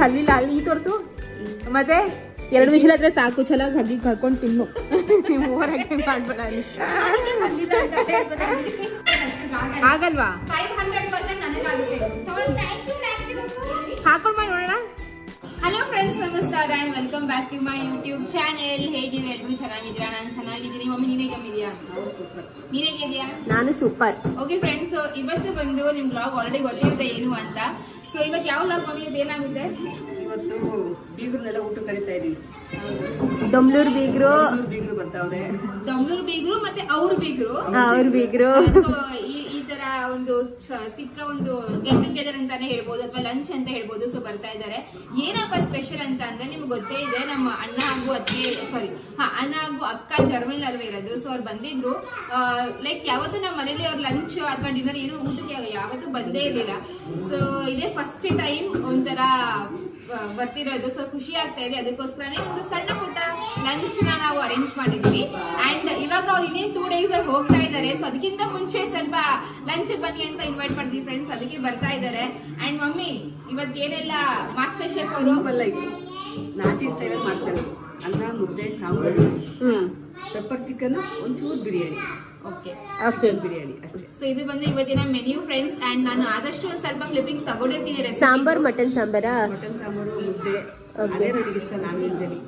ಹಲ್ಲಿಲ್ಲ ಅಲ್ಲಿ ತೋರ್ಸು ಮತ್ತೆ 2 ವಿಷಲ್ ಆದ್ರೆ ಸಾಕು ಚೆನ್ನಾಗಿ ಹಗ್ಗಿಗೆ ಹಾಕೊಂಡು ತಿನ್ನು ಓವರಾಗಿ ಮಾಡ್ಬೇಡ ಆಗಲ್ವಾ ಹಾಕೊಂಡ್ ಮಾಡಿ ನೋಡೋಣ. ಹಲೋ ಫ್ರೆಂಡ್ಸ್, ನಮಸ್ಕಾರ and welcome back to my YouTube channel. ಹೇಗಿದ್ದೀರಾ ಎಲ್ಲರೂ? ಚೆನ್ನಾಗಿದ್ದೀರಾ? ನಾನು ಚೆನ್ನಾಗಿದ್ದೀನಿ. ಮಮ್ಮಿ ನೀನೇ ಕಮ್ಮಿದ್ಯಾ? ನೀನ್ ಹೇಗಿದ್ಯಾ? ನಾನು ಸೂಪರ್. ಓಕೆ ಫ್ರೆಂಡ್ಸ್, ಇವತ್ತು ಬಂದು ನಿಮ್ ಬ್ಲಾಗ್ ಆಲ್ರೆಡಿ ಗೊತ್ತಿರುತ್ತೆ ಏನು ಅಂತ. ಸೊ ಇವತ್ತು ಯಾವ ಬ್ಲಾಗ್ ಮಮ್ಮಿ? ಏನಾಗುತ್ತೆ ಇವತ್ತು? ಬೀಗ್ರನ್ನೆಲ್ಲ ಊಟ ಕರಿತಾ ಇದೀವಿ. ದಮ್ಲೂರ್ ಬೀಗ್ರು ಬರ್ತಾವ್ರೆ. ದಮ್ಲೂರ್ ಬೀಗ್ರು ಮತ್ತೆ ಅವ್ರ ಬೀಗ್ರು. ಈ ತರ ಒಂದು ಸಿಕ್ಕ ಒಂದು ಗೆಟ್ ಟುಗೆದರ್ ಅಂತಾನೆ ಹೇಳ್ಬೋದು ಅಥವಾ ಲಂಚ್ ಅಂತ ಹೇಳ್ಬೋದು. ಸೊ ಬರ್ತಾ ಇದಾರೆ. ಏನಪ್ಪ ಸ್ಪೆಷಲ್ ಅಂತ ಅಂದ್ರೆ ನಿಮ್ಗೆ ಗೊತ್ತೇ ಇದೆ, ನಮ್ಮ ಅಣ್ಣ ಹಾಗೂ ಅಣ್ಣ ಹಾಗೂ ಅಕ್ಕ ಜರ್ಮನಿ ಅಲ್ವೇ ಇರೋದು. ಸೊ ಅವ್ರು ಬಂದಿದ್ರು. ಲೈಕ್ ಯಾವತ್ತೂ ನಮ್ಮ ಮನೇಲಿ ಅವ್ರ ಲಂಚ್ ಅಥವಾ ಡಿನ್ನರ್ ಏನು ಊಟಕ್ಕೆ ಯಾವತ್ತೂ ಬಂದೇ ಇರಲಿಲ್ಲ. ಸೊ ಇದೇ ಫಸ್ಟ್ ಟೈಮ್ ಒಂಥರ ಬರ್ತಿರೋದು. ಸೊ ಖುಷಿ ಆಗ್ತಾ ಇದೆ. ಅದಕ್ಕೋಸ್ಕರನೇ ಒಂದು ಸಣ್ಣ ಪುಟ್ಟ ಲಂಚ್ ನ ನಾವು ಅರೇಂಜ್ ಮಾಡಿದೀವಿ. ಅಂಡ್ ಇವಾಗ ಅವ್ರು ಇನ್ನೇನು 2 days ಅಲ್ಲಿ ಹೋಗ್ತಾ ಇದಾರೆ. ಸೊ ಅದಕ್ಕಿಂತ ಮುಂಚೆ ಸ್ವಲ್ಪ ಲಂಚ್ ಬನ್ನಿ ಅಂತ ಇನ್ವೈಟ್ ಮಾಡಿದ್ವಿ ಫ್ರೆಂಡ್ಸ್. ಅದಕ್ಕೆ ಬರ್ತಾ ಇದಾರೆ. ಅಂಡ್ ಮಮ್ಮಿ ಇವತ್ತು ಏನೆಲ್ಲ ಮಾಸ್ಟರ್ ಶೆಫ್ ಅವರು ನಾಟಿ ಸ್ಟೈಲ್ ಅಲ್ಲಿ ಮಾಡ್ತಾರೆ. ಅನ್ನ, ಮುದ್ದೆ, ಸಾಂಬಾರು, ಪೆಪ್ಪರ್ ಚಿಕನ್, ಒಂಚೂರು ಬಿರಿಯಾನಿ. ಬಿರಿಯಾನಿ ಅಷ್ಟೇ. ಸೊ ಇದು ಬಂದು ಇವತ್ತಿನ ಮೆನ್ಯೂ ಫ್ರೆಂಡ್ಸ್. ಅಂಡ್ ನಾನು ಆದಷ್ಟು ಸ್ವಲ್ಪ ಕ್ಲಿಪ್ಪಿಂಗ್ಸ್ ತಗೊಂಡಿರ್ತೀನಿ. ಸಾಂಬಾರ್, ಮಟನ್ ಸಾಂಬಾರು, ಮುದ್ದೆ, ಅದೇ ನನಗೆ ಇಷ್ಟ. ನಾನ್ ವೆಜ್ ಅಲ್ಲಿ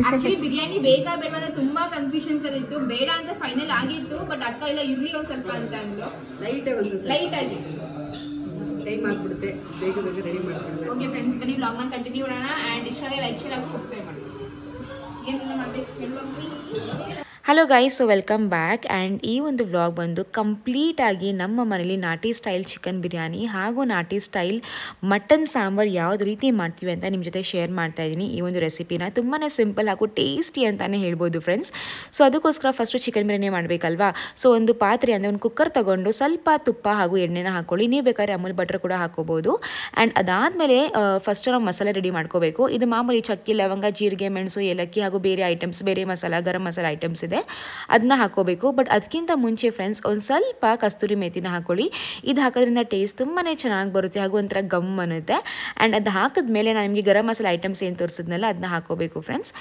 ಆಕ್ಚುಲಿ ಬಿರಿಯಾನಿ ಬೇಕಾ ಬೇಡ ಅಂತ ತುಂಬಾ ಕನ್ಫ್ಯೂಷನ್ಸ್ ಅಲ್ಲಿ ಇತ್ತು. ಬೇಡ ಅಂತ ಫೈನಲ್ ಆಗಿತ್ತು. ಬಟ್ ಅಕ್ಕ ಇಲ್ಲ ಇರ್ಲಿ ಒಂದ್ ಸ್ವಲ್ಪ ಅಂತ ಅಂದ್ರು. ಲೈಟ್ ಆಗಿ ಟೈಮ್ ಆಗ್ಬಿಡುತ್ತೆ, ಬೇಗ ರೆಡಿ ಮಾಡ್ಕೊಳ್ಳೋಣ. ಓಕೆ ಫ್ರೆಂಡ್ಸ್, ಬನ್ನಿ ವ್ಲಾಗ್ ನ ಕಂಟಿನ್ಯೂ ಮಾಡೋಣ. ಅಂಡ್ ಇಷ್ಟ ಲೈಕ್ ಶೇರ್ ಹಾಗೂ ಸಬ್ಸ್ಕ್ರೈಬ್ ಮಾಡಿ. ಏನೆಲ್ಲ ಮಾಡ್ಬೇಕು ಹೇಳುವ. Hello guys, so welcome back. And ಈ ಒಂದು ವ್ಲಾಗ್ ಬಂದು ಕಂಪ್ಲೀಟಾಗಿ ನಮ್ಮ ಮನೇಲಿ ನಾಟಿ ಸ್ಟೈಲ್ ಚಿಕನ್ ಬಿರಿಯಾನಿ ಹಾಗೂ ನಾಟಿ ಸ್ಟೈಲ್ ಮಟನ್ ಸಾಂಬಾರು ಯಾವ್ದು ರೀತಿ ಮಾಡ್ತೀವಿ ಅಂತ ನಿಮ್ಮ ಜೊತೆ ಶೇರ್ ಮಾಡ್ತಾ ಇದ್ದೀನಿ. ಈ ಒಂದು ರೆಸಿಪಿನ ತುಂಬಾ ಸಿಂಪಲ್ ಹಾಗೂ ಟೇಸ್ಟಿ ಅಂತಲೇ ಹೇಳ್ಬೋದು ಫ್ರೆಂಡ್ಸ್. ಸೊ ಅದಕ್ಕೋಸ್ಕರ ಫಸ್ಟು ಚಿಕನ್ ಬಿರಿಯಾನಿ ಮಾಡಬೇಕಲ್ವಾ. ಸೊ ಒಂದು ಪಾತ್ರೆ ಅಂದರೆ ಒಂದು ಕುಕ್ಕರ್ ತೊಗೊಂಡು ಸ್ವಲ್ಪ ತುಪ್ಪ ಹಾಗೂ ಎಣ್ಣೆನ ಹಾಕ್ಕೊಳ್ಳಿ. ನೀವು ಬೇಕಾದ್ರೆ ಅಮೂಲ್ ಬಟರ್ ಕೂಡ ಹಾಕೋಬೋದು. ಆ್ಯಂಡ್ ಅದಾದಮೇಲೆ ಫಸ್ಟ್ ನಾವು ಮಸಾಲೆ ರೆಡಿ ಮಾಡ್ಕೋಬೇಕು. ಇದು ಮಾಮೂಲಿ ಚಕ್ಕಿ, ಲವಂಗ, ಜೀರಿಗೆ, ಮೆಣಸು, ಏಲಕ್ಕಿ ಹಾಗೂ ಬೇರೆ ಐಟಮ್ಸ್, ಬೇರೆ ಮಸಾಲ, ಗರಂ ಮಸಾಲ ಐಟಮ್ಸ್ ಇದೆ, ಅದನ್ನ ಹಾಕೋಬೇಕು. ಬಟ್ ಅದಕ್ಕಿಂತ ಮುಂಚೆ ಫ್ರೆಂಡ್ಸ್ ಒಂದು ಸ್ವಲ್ಪ ಕಸ್ತೂರಿ ಮೇಥಿನ ಹಾಕೊಳ್ಳಿ. ಇದು ಹಾಕೋದ್ರಿಂದ ಟೇಸ್ಟ್ ತುಂಬಾ ಚೆನ್ನಾಗಿ ಬರುತ್ತೆ ಹಾಗೂ ಒಂಥರ ಗಮ್ ಅನ್ನುತ್ತೆ. ಆ್ಯಂಡ್ ಅದು ಹಾಕಿದ್ಮೇಲೆ ನಾನು ನಿಮಗೆ ಗರಂ ಮಸಾಲ ಐಟಮ್ಸ್ ಏನು ತೋರಿಸಿದ್ನಲ್ಲ ಅದನ್ನ ಹಾಕೋಬೇಕು ಫ್ರೆಂಡ್ಸ್.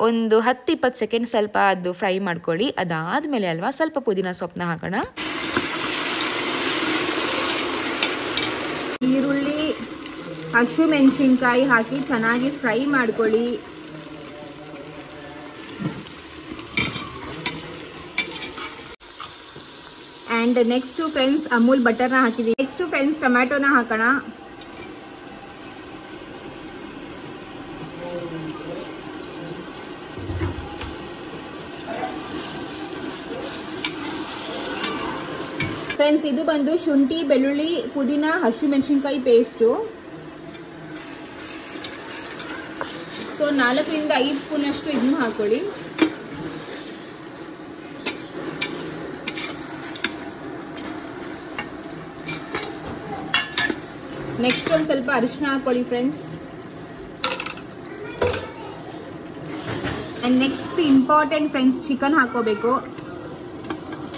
ಒಂದು 10-20 ಸೆಕೆಂಡ್ ಸ್ವಲ್ಪ ಅದು ಫ್ರೈ ಮಾಡ್ಕೊಳ್ಳಿ. ಅದಾದಮೇಲೆ ಅಲ್ವಾ ಸ್ವಲ್ಪ ಪುದೀನ ಸೊಪ್ಪನ್ನ ಹಾಕೋಣ. ಈರುಳ್ಳಿ, ಹಸಿಮೆಣಸಿನ್ಕಾಯಿ ಹಾಕಿ ಚೆನ್ನಾಗಿ ಫ್ರೈ ಮಾಡ್ಕೊಳ್ಳಿ. ಅಂಡ್ ನೆಕ್ಸ್ಟ್ ಫ್ರೆಂಡ್ಸ್ ಅಮೂಲ್ ಬಟರ್ನ ಹಾಕಿದೀವಿ. ನೆಕ್ಸ್ಟ್ ಫ್ರೆಂಡ್ಸ್ ಟೊಮ್ಯಾಟೋನ ಹಾಕೋಣ. ಫ್ರೆಂಡ್ಸ್ ಇದು ಬಂದು ಶುಂಠಿ, ಬೆಳ್ಳುಳ್ಳಿ, ಪುದೀನ, ಹಸಿಮೆಣಸಿನ್ಕಾಯಿ ಪೇಸ್ಟು. ಸೊ 4-5 ಸ್ಪೂನ್ ಅಷ್ಟು ಇದನ್ನು ಹಾಕೊಳ್ಳಿ. ನೆಕ್ಸ್ಟ್ ಒಂದು ಸ್ವಲ್ಪ ಅರಿಶಿನ ಹಾಕೊಳ್ಳಿ friends. And next important friends chicken ಹಾಕೋಬೇಕು.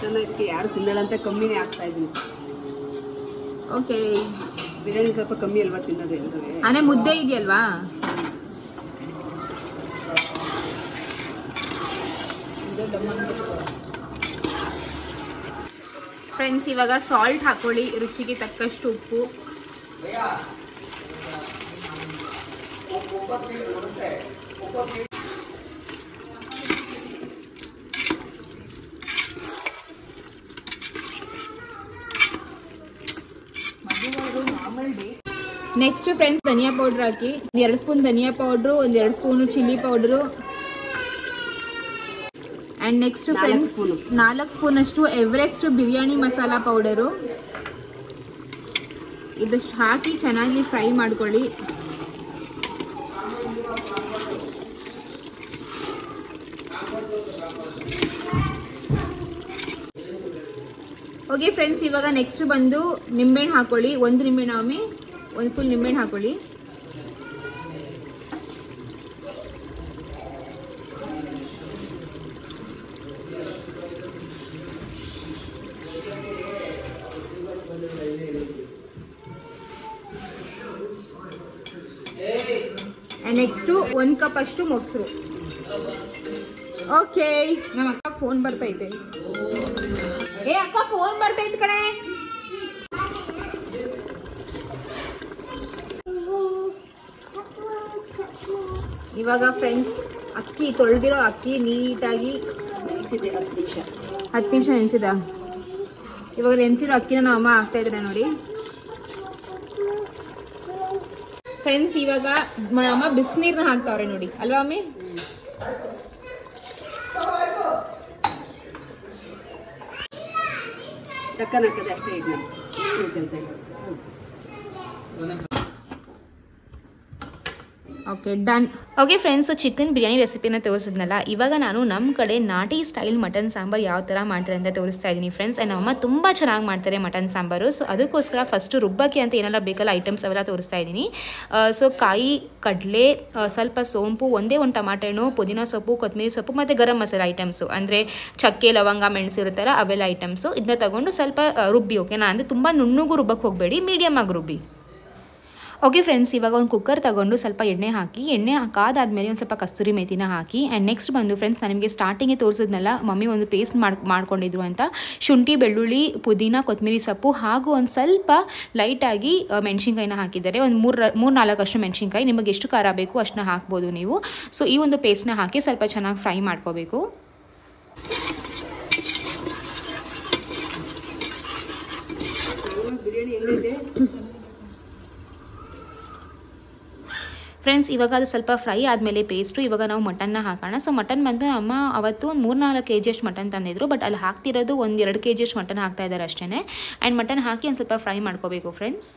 ಇದಕ್ಕೆ ಯಾರು ತಿನ್ನಲ್ಲ ಅಂತ ಕಮ್ಮಿನೇ ಆಗ್ತಾ ಇದೀನಿ. ಓಕೆ, ಬಿರಿಯಾನಿ ಸ್ವಲ್ಪ ಕಮ್ಮಿ ಅಲ್ವಾ ತಿನ್ನೋದು ಎಲ್ಲರೂ. ಅಂದ್ರೆ ಮುದ್ದೆ ಇದೆಯಲ್ವಾ. ಫ್ರೆಂಡ್ಸ್ ಇವಾಗ ಸಾಲ್ಟ್ ಹಾಕೊಳ್ಳಿ, ರುಚಿಗೆ ತಕ್ಕಷ್ಟು ಉಪ್ಪು. Next friends dhaniya powder hockey. 2 spoon dhaniya powder, 2 spoon chilli powder. And next friends 4 spoon ಅಷ್ಟು ಎವರೆಸ್ಟ್ ಬಿರಿಯಾನಿ ಮಸಾಲಾ ಪೌಡರು. ಇದಷ್ಟು ಹಾಕಿ ಚೆನ್ನಾಗಿ ಫ್ರೈ ಮಾಡ್ಕೊಳ್ಳಿ. ಓಕೆ ಫ್ರೆಂಡ್ಸ್, ಇವಾಗ ನೆಕ್ಸ್ಟ್ ಬಂದು ನಿಂಬೆಹಣ್ಣು ಹಾಕೊಳ್ಳಿ. 1 ನಿಂಬೆಹಣ್ಣು ಒಮ್ಮೆ 1 ಫುಲ್ ನಿಂಬೆಹಣ್ಣು ಹಾಕೊಳ್ಳಿ. ನೆಕ್ಸ್ಟು 1 ಕಪ್ ಅಷ್ಟು ಮೊಸರು. ಓಕೆ, ನಮ್ಮ ಅಕ್ಕ ಫೋನ್ ಬರ್ತೈತೆ. ಏ ಅಕ್ಕ ಫೋನ್ ಬರ್ತೈತೆ ಕಣೆ. ಇವಾಗ ಫ್ರೆಂಡ್ಸ್ ಅಕ್ಕಿ ತೊಳೆದಿರೋ ಅಕ್ಕಿ ನೀಟಾಗಿ 10 ನಿಮಿಷ ನೆನೆಸಿದ. ಇವಾಗ ನೆನೆಸಿರೋ ಅಕ್ಕಿನ ನಮ್ಮ ಅಮ್ಮ ಹಾಕ್ತಾ ಇದ್ದಾರೆ ನೋಡಿ ಫ್ರೆಂಡ್ಸ್. ಇವಾಗ ಅಮ್ಮ ಬಿಸಿನೀರ್ನ ಹಾಕ್ತಾವ್ರೆ ನೋಡಿ, ಅಲ್ವಾ ಅಮ್ಮಿ? Okay done. Okay friends, chicken biryani ರೆಸಿಪಿನ ತೋರಿಸಿದ್ನಲ್ಲ, ಇವಾಗ ನಾನು ನಮ್ಮ ಕಡೆ ನಾಟಿ ಸ್ಟೈಲ್ ಮಟನ್ ಸಾಂಬಾರು ಯಾವ ಥರ ಮಾಡ್ತಾರೆ ಅಂತ ತೋರಿಸ್ತಾ ಇದ್ದೀನಿ ಫ್ರೆಂಡ್ಸ್. ಆ್ಯಂಡ್ ನಮ್ಮಮ್ಮ ತುಂಬ ಚೆನ್ನಾಗಿ ಮಾಡ್ತಾರೆ ಮಟನ್ ಸಾಂಬಾರು. ಸೊ ಅದಕ್ಕೋಸ್ಕರ ಫಸ್ಟು ರುಬ್ಬಕ್ಕೆ ಅಂತ ಏನೆಲ್ಲ ಬೇಕಲ್ಲ ಐಟಮ್ಸ್ ಅವೆಲ್ಲ ತೋರಿಸ್ತಾ ಇದ್ದೀನಿ. ಸೊ ಕಾಯಿ, ಕಡಲೆ, ಸ್ವಲ್ಪ ಸೋಂಪು, ಒಂದೇ ಒಂದು ಟಮಾಟೆ ಹಣ್ಣು, ಪುದೀನ ಸೊಪ್ಪು, ಕೊತ್ತಂಬರಿ ಸೊಪ್ಪು ಮತ್ತು ಗರಂ ಮಸಾಲೆ ಐಟಮ್ಸು ಅಂದರೆ ಚಕ್ಕೆ, ಲವಂಗ, ಮೆಣಸು ಇರುತ್ತಲ್ಲ ಅವೆಲ್ಲ ಐಟಮ್ಸು. ಇದನ್ನ ತಗೊಂಡು ಸ್ವಲ್ಪ ರುಬ್ಬಿ, ಓಕೆನಾ? ಅಂದರೆ ತುಂಬ ನುಣ್ಣಗೂ ರುಬ್ಬಕ್ಕೆ ಹೋಗಬೇಡಿ, ಮೀಡಿಯಮ್ ಆಗಿ ರುಬ್ಬಿ. ಓಕೆ ಫ್ರೆಂಡ್ಸ್, ಇವಾಗ ಒಂದು ಕುಕ್ಕರ್ ತಗೊಂಡು ಸ್ವಲ್ಪ ಎಣ್ಣೆ ಹಾಕಿ, ಎಣ್ಣೆ ಹಾಕಾದಾದ್ಮೇಲೆ ಒಂದು ಸ್ವಲ್ಪ ಕಸ್ತೂರಿ ಮೇಥಿನ ಹಾಕಿ. ಆ್ಯಂಡ್ ನೆಕ್ಸ್ಟ್ ಬಂದು ಫ್ರೆಂಡ್ಸ್, ನಾನು ನಿಮಗೆ ಸ್ಟಾರ್ಟಿಂಗೆ ತೋರಿಸಿದ್ನಲ್ಲ ಮಮ್ಮಿ ಒಂದು ಪೇಸ್ಟ್ ಮಾಡ್ಕೊಂಡಿದ್ರು ಅಂತ. ಶುಂಠಿ, ಬೆಳ್ಳುಳ್ಳಿ, ಪುದೀನ, ಕೊತ್ತಂಬರಿ ಸೊಪ್ಪು ಹಾಗೂ ಒಂದು ಸ್ವಲ್ಪ ಲೈಟಾಗಿ ಮೆಣಸಿನ್ಕಾಯಿನ ಹಾಕಿದ್ದಾರೆ. ಒಂದು 3-4 ಅಷ್ಟು ಮೆಣಸಿನ್ಕಾಯಿ, ನಿಮಗೆ ಎಷ್ಟು ಖಾರ ಬೇಕು ಅಷ್ಟನ್ನ ಹಾಕ್ಬೋದು ನೀವು. ಸೊ ಈ ಒಂದು ಪೇಸ್ಟ್ನ ಹಾಕಿ ಸ್ವಲ್ಪ ಚೆನ್ನಾಗಿ ಫ್ರೈ ಮಾಡ್ಕೋಬೇಕು. ಫ್ರೆಂಡ್ಸ್, ಇವಾಗ ಅದು ಸ್ವಲ್ಪ ಫ್ರೈ ಆದಮೇಲೆ ಪೇಸ್ಟು ಇವಾಗ ನಾವು ಮಟನ್ನ ಹಾಕೋಣ. ಸೊ ಮಟನ್ ಬಂದು ಅಮ್ಮ ಅವತ್ತು ಒಂದು 3-4 kg ಅಷ್ಟು ಮಟನ್ ತಂದಿದ್ರು, ಬಟ್ ಅಲ್ಲಿ ಹಾಕ್ತಿರೋದು 1-2 kg ಅಷ್ಟು ಮಟನ್ ಹಾಕ್ತಾ ಇದ್ದಾರೆ ಅಷ್ಟೇ. ಆ್ಯಂಡ್ ಮಟನ್ ಹಾಕಿ ಒಂದು ಸ್ವಲ್ಪ ಫ್ರೈ ಮಾಡ್ಕೋಬೇಕು ಫ್ರೆಂಡ್ಸ್.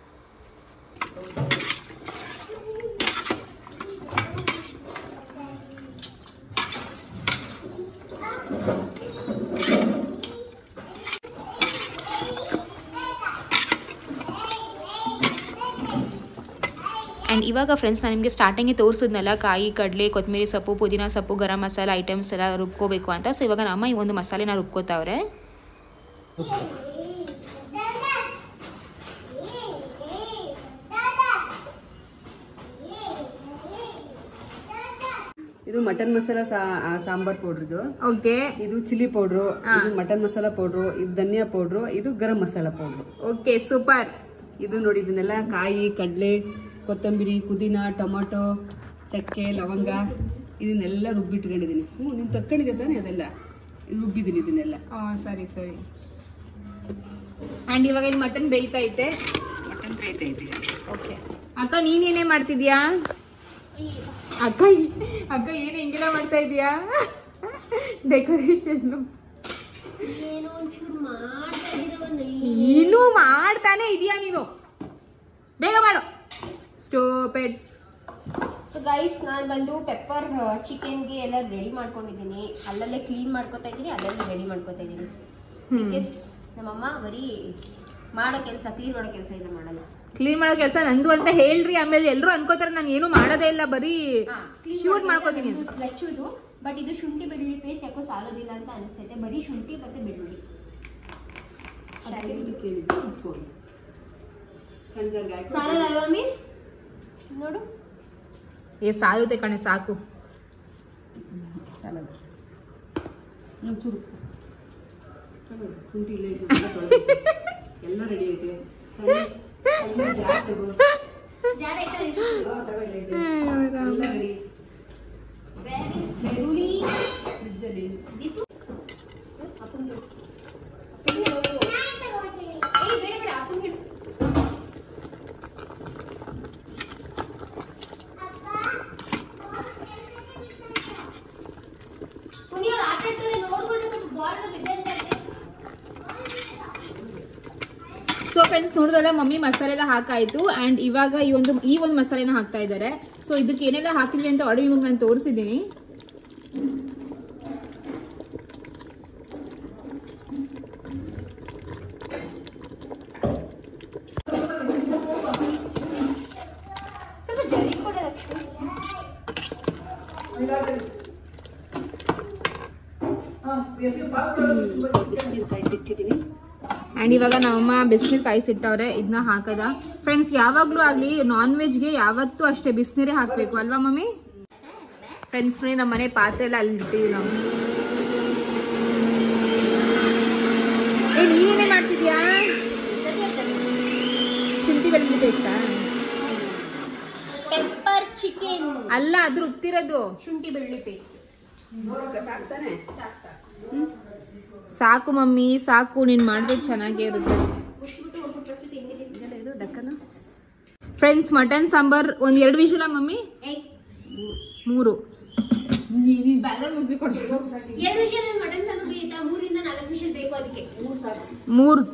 ಆ್ಯಂಡ್ ಇವಾಗ ಫ್ರೆಂಡ್ಸ್, ನಾನು ನಿಮಗೆ ಸ್ಟಾರ್ಟಿಂಗ್ಗೆ ತೋರಿಸಿದ್ನಲ್ಲ ಕಾಯಿ, ಕಡಲೆ, ಕೊತ್ತಂಬರಿ ಸೊಪ್ಪು, ಪುದೀನ ಸೊಪ್ಪು, ಗರಂ ಮಸಾಲೆ ಐಟಮ್ಸ್ ಎಲ್ಲ ರುಬ್ಕೋಬೇಕು ಅಂತ. ಸೊ ಇವಾಗ ನಮ್ಮ ಈ ಒಂದು ಮಸಾಲೆನ ರುಬ್ಕೋತಾವ್ರೆ. ಇದು ಮಟನ್ ಮಸಾಲ ಸಾಂಬಾರ್ ಪೌಡ್ರದು. ಓಕೆ, ಇದು ಚಿಲ್ಲಿ ಪೌಡ್ರು, ಇದು ಮಟನ್ ಮಸಾಲ ಪೌಡ್ರು, ಇದು ಧನಿಯಾ ಪೌಡ್ರು, ಇದು garam masala powder. Okay super. ಇದು ನೋಡಿ, ಇದನ್ನೆಲ್ಲ ಕಾಯಿ, ಕಡಲೆ, ಕೊತ್ತಂಬರಿ, ಪುದೀನ, ಟೊಮೊಟೊ, ಚಕ್ಕೆ, ಲವಂಗ ಇದನ್ನೆಲ್ಲ ರುಬ್ಬಿಟ್ಕೊಂಡಿದ್ದೀನಿ. ನೀನು ತಕ್ಕೊಂಡಿದ್ದೆ ತಾನೆ? ಅದೆಲ್ಲ ರುಬ್ಬಿದ್ದೀನಿ ಇದನ್ನೆಲ್ಲ. ಸರಿ ಸರಿ. ಆ್ಯಂಡ್ ಇವಾಗ ಇಲ್ಲಿ ಮಟನ್ ಬೇಯ್ತೈತೆ. ಮಟನ್ ಬೇಯ್ತೈತೆ. ಓಕೆ ಅಕ್ಕ, ನೀನೇನೇ ಮಾಡ್ತಿದ್ಯಾ? ಅಕ್ಕ ಅಕ್ಕ ಏನು ಹಿಂಗೆಲ್ಲ ಮಾಡ್ತಾ ಇದೀಯಾ? ಡೆಕೋರೇಷನ್ ಇನ್ನೂ ಮಾಡ್ತಾನೆ ಇದೀಯಾ ನೀನು? ಬೇಗ ಮಾಡು. ಸ್ಟೋಪೆಡ್. ಸೊ ಗೈಸ್, ನಾನು ಬಂದು ಪೆಪ್ಪರ್ ಚಿಕನ್ಗೆ ಎಲ್ಲ ರೆಡಿ ಮಾಡ್ಕೊಂಡಿದ್ದೀನಿ. ಅಲ್ಲಲ್ಲೇ ಕ್ಲೀನ್ ಮಾಡ್ಕೊತಾ ಇದ್ದೀನಿ, ಅಲ್ಲಲ್ಲೇ ರೆಡಿ ಮಾಡ್ಕೊತಾ ಇದ್ದೀನಿ. ಬಿಕಾಸ್ ನಮ್ಮಮ್ಮ ಬರೀ ಮಾಡೋ ಕೆಲಸ, ಕ್ಲೀನ್ ಮಾಡೋ ಕೆಲಸ ಇಲ್ಲ ಮಾಡಲ್ಲ. ಕ್ಲೀನ್ ಮಾಡೋ ಕೆಲಸ ನಂದು ಅಂತ ಹೇಳ್ರಿ, ಆಮೇಲೆ ಎಲ್ಲರೂ ಅನ್ಕೋತಾರೆ ನಾನು ಏನು ಮಾಡೋದೇ ಇಲ್ಲ, ಬರೀ ಶೂಟ್ ಮಾಡ್ಕೋತೀನಿ ಲಚ್ಚುದು. ಬಟ್ ಇದು ಶುಂಠಿ ಬೆಳ್ಳುಳ್ಳಿ ಪೇಸ್ಟ್ ಯಾಕೋ ಸಾಲೋದಿಲ್ಲ ಅಂತ ಅನಿಸ್ತೈತೆ. ಬರೀ ಶುಂಠಿ ಮತ್ತೆ ಬೆಳ್ಳುಳ್ಳಿ ಸಾಲಲ್ಲ ಮಮ್ಮಿ? ನೋಡು, ಸಾರುತ್ತೆ ಕಣೆ, ಸಾಕು. ಶುಂಠಿ ಇಲ್ಲ, ಎಲ್ಲ ರೆಡಿ ಐತೆ. ಸೊ ಫ್ರೆಂಡ್ಸ್, ನೋಡಿದ್ರಲ್ಲ ಮಮ್ಮಿ ಮಸಾಲೆ ಎಲ್ಲ ಹಾಕಾಯ್ತು. ಅಂಡ್ ಇವಾಗ ಈ ಒಂದು ಮಸಾಲೆನ ಹಾಕ್ತಾ ಇದ್ದಾರೆ. ಸೊ ಇದಕ್ಕೆ ಏನೆಲ್ಲ ಹಾಕಿದ್ವಿ ಅಂತ ಆಲ್ರೆಡಿ ನಿಮಗೆ ನಾನು ತೋರಿಸಿದ್ದೀನಿ. ಅಂಡ್ ಇವಾಗ ನಮ್ಮಮ್ಮ ಬಿಸಿನೀರು ಕಾಯಿಸಿಟ್ಟವ್ರೆ, ಇದನ್ನ ಹಾಕದ. ಫ್ರೆಂಡ್ಸ್, ಯಾವಾಗ್ಲೂ ಆಗ್ಲಿ ನಾನ್ ವೆಜ್ಗೆ ಯಾವತ್ತೂ ಅಷ್ಟೇ ಬಿಸಿನೀರೇ ಹಾಕ್ಬೇಕು ಅಲ್ವಾ ಮಮ್ಮಿ? ಫ್ರೆಂಡ್ಸ್, ನಮ್ಮ ಮನೆ ಪಾತ್ರೆ ಎಲ್ಲ ಅಲ್ಲಿ ಇಟ್ಟಿವಿ ನಾವು. ನೀನೇನೇ ಮಾಡ್ತಿದ್ಯಾ? ಶುಂಠಿ ಬೆಳ್ಳುಳ್ಳಿ ಪೇಸ್ಟಾ? ಪೆಪ್ಪರ್ ಚಿಕನ್ ಅಲ್ಲ, ಅದ್ರ ಉಪ್ತಿರೋದು ಶುಂಠಿ ಬೆಳ್ಳುಳ್ಳಿ ಪೇಸ್ಟ್. ಸಾಕು ಮಮ್ಮಿ, ಸಾಕು. ನೀನ್ ಮಾಡಿದ್ರೆ ಚೆನ್ನಾಗೇ ಇರುತ್ತೆ. ಫ್ರೆಂಡ್ಸ್, ಮಟನ್ ಸಾಂಬಾರ್ ಒಂದ್ 2 ವಿಷಲ ಮಮ್ಮಿ? 3. ಎರಡು ವಿಷಯ ಮಟನ್ ಸಾಂಬಾರ್ ಬೇಯ್ತಾ? 3 ಇಂದ 4 ವಿಷಯ ಬೇಕು ಅದಕ್ಕೆ. 3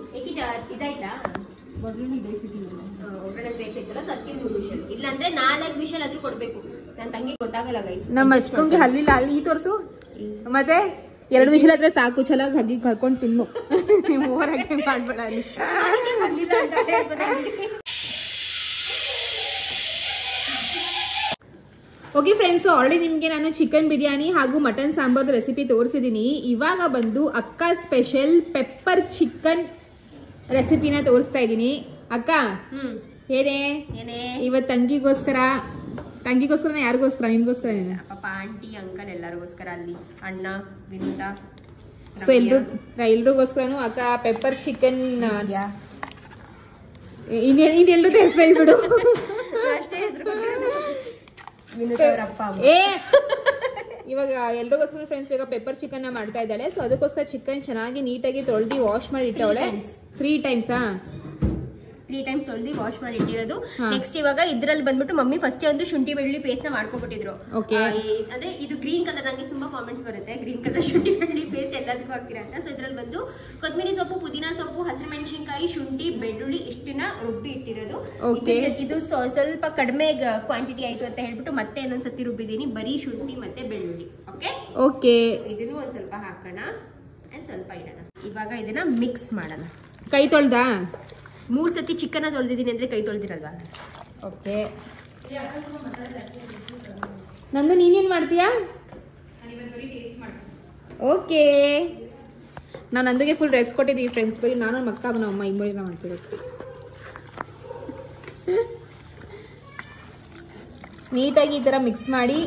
ಇದಾಯ್ತಾ? ಒಗ್ಗರಣೆ ಬೇಯಿಸಿದ್ದಲ್ಲ, ಸೊ ಅದಕ್ಕೆ 3 ವಿಷಯ. ಇಲ್ಲಾಂದ್ರೆ 4 ವಿಷಯ ಆದ್ರೂ ಕೊಡ್ಬೇಕು. ನನ್ ತಂಗಿ ಗೊತ್ತಾಗಲ್ಲ ಗೈಸ್. ನಮ್ಮ ಅಕ್ಕಂಗೆ ಹಲ್ಲಿಲ್ಲ, ಅಲ್ಲಿ ತೋರ್ಸು. ಮತ್ತೆ 2 ವಿಷಲ ಆದ್ರೆ ಸಾಕು, ಚೆನ್ನಾಗಿ ಹಗ್ಗಿ ಹಾಕೊಂಡು ತಿನ್ನು. ಓವರಾಗಿ ಮಾಡ್ಬೇಡ ಅಲ್ಲಿ. ಓಕೆ ಫ್ರೆಂಡ್ಸ್, ಆಲ್ರೆಡಿ ನಿಮ್ಗೆ ನಾನು ಚಿಕನ್ ಬಿರಿಯಾನಿ ಹಾಗೂ ಮಟನ್ ಸಾಂಬಾರ್ ರೆಸಿಪಿ ತೋರಿಸಿದೀನಿ. ಇವಾಗ ಬಂದು ಅಕ್ಕ ಸ್ಪೆಷಲ್ ಪೆಪ್ಪರ್ ಚಿಕನ್ ರೆಸಿಪಿನ ತೋರಿಸ್ತಾ ಇದ್ದೀನಿ. ಅಕ್ಕ ಏನೇ ಇವತ್ ತಂಗಿಗೋಸ್ಕರ ಯಾರಿಗೋಸ್ಕರ? ನಿನ್ಗೋಸ್ಕರ? ಪಾಪ ಆಂಟಿ ಅಂಕಲ್ ಎಲ್ಲರಿಗೋಸ್ಕರ, ಅಲ್ಲಿ ಅಣ್ಣ ವಿನುತಾ, ಸೊ ಎಲ್ರಿಗೋಸ್ಕರನು ಅಕ್ಕ ಪೆಪ್ಪರ್ ಚಿಕನ್. ಇನ್ನೆಲ್ಲರೂ ಹೆಸರು ಹೇಳ್ಬಿಡು. ಅಷ್ಟೇ ಹೆಸರು. ಇವಾಗ ಎಲ್ರಿಗೋಸ್ಕರ ಫ್ರೆಂಡ್ಸ್ ಇವಾಗ ಪೆಪ್ಪರ್ ಚಿಕನ್ ಮಾಡ್ತಾ ಇದ್ದಾಳೆ. ಸೊ ಅದಕ್ಕೋಸ್ಕರ ಚಿಕನ್ ಚೆನ್ನಾಗಿ ನೀಟಾಗಿ ತೊಳೆದು ವಾಶ್ ಮಾಡಿ ಇಟ್ಟವಳೆ. 3 ಟೈಮ್ಸ್ 3 ಟೈಮ್ಸ್ ತೊಳೆದು ವಾಶ್ ಮಾಡಿ ಇಟ್ಟಿರೋದು. ನೆಕ್ಸ್ಟ್ ಇವಾಗ ಇದ್ರಲ್ಲಿ ಬಂದ್ಬಿಟ್ಟು ಮಮ್ಮಿ ಫಸ್ಟ್ ಒಂದು ಶುಂಠಿ ಬೆಳ್ಳುಳ್ಳಿ ಪೇಸ್ಟ್ ನ ಮಾಡ್ಕೊಬಿಟ್ಟಿದ್ರು. ಅಂದ್ರೆ ಇದು ಗ್ರೀನ್ ಕಲರ್, ನಂಗೆ ತುಂಬಾ ಕಾಮೆಂಟ್ಸ್ ಬರುತ್ತೆ ಗ್ರೀನ್ ಕಲರ್ ಶುಂಠಿ ಬೆಳ್ಳುಳ್ಳಿ ಪೇಸ್ಟ್ ಎಲ್ಲದಕ್ಕೂ ಹಾಕಿರ ಅಂತ. ಸೊ ಇದ್ರಲ್ಲಿ ಬಂದು ಕೊತ್ತಂಬರಿ ಸೊಪ್ಪು, ಪುದೀನಾ ಸೊಪ್ಪು, ಹಸಿಮೆಣಸಿನಕಾಯಿ, ಶುಂಠಿ, ಬೆಳ್ಳುಳ್ಳಿ ಇಷ್ಟನ್ನ ರುಬ್ಬಿ ಇಟ್ಟಿರೋದು. ಇದು ಸ್ವಲ್ಪ ಕಡಿಮೆ ಕ್ವಾಂಟಿಟಿ ಆಯ್ತು ಅಂತ ಹೇಳ್ಬಿಟ್ಟು ಮತ್ತೆ ಇನ್ನೊಂದ್ಸತಿ ರುಬ್ಬಿದೀನಿ, ಬರೀ ಶುಂಠಿ ಮತ್ತೆ ಬೆಳ್ಳುಳ್ಳಿ. ಓಕೆ, ಇದನ್ನು ಒಂದ್ ಸ್ವಲ್ಪ ಹಾಕೋಣ ಅಂಡ್ ಸ್ವಲ್ಪ ಇಡೋಣ. ಇವಾಗ ಇದನ್ನ ಮಿಕ್ಸ್ ಮಾಡೋಣ. ಕೈ ತೊಳ್ದಾ? 3 ಸತಿ ಚಿಕನ್ ತೊಳೆದಿದ್ದೀನಿ ಅಂದ್ರೆ ಕೈ ತೊಳೆದಿರಲ್ವಾ? ಓಕೆ, ನಂದು ನೀನೇನ್ ಮಾಡ್ತೀಯಾ? ಓಕೆ, ನಾವು ನಂದಿಗೆ ಫುಲ್ ರೆಸ್ಟ್ ಕೊಟ್ಟಿದ್ದೀವಿ ಫ್ರೆಂಡ್ಸ್. ಬರೀ ನಾನು ಮಕ್ಕ ನಮ್ಮ ಅಮ್ಮ ಇಬ್ಬರು ಮಾಡ್ತಿರೋದು. ನೀಟಾಗಿ ಈ ತರ ಮಿಕ್ಸ್ ಮಾಡಿ.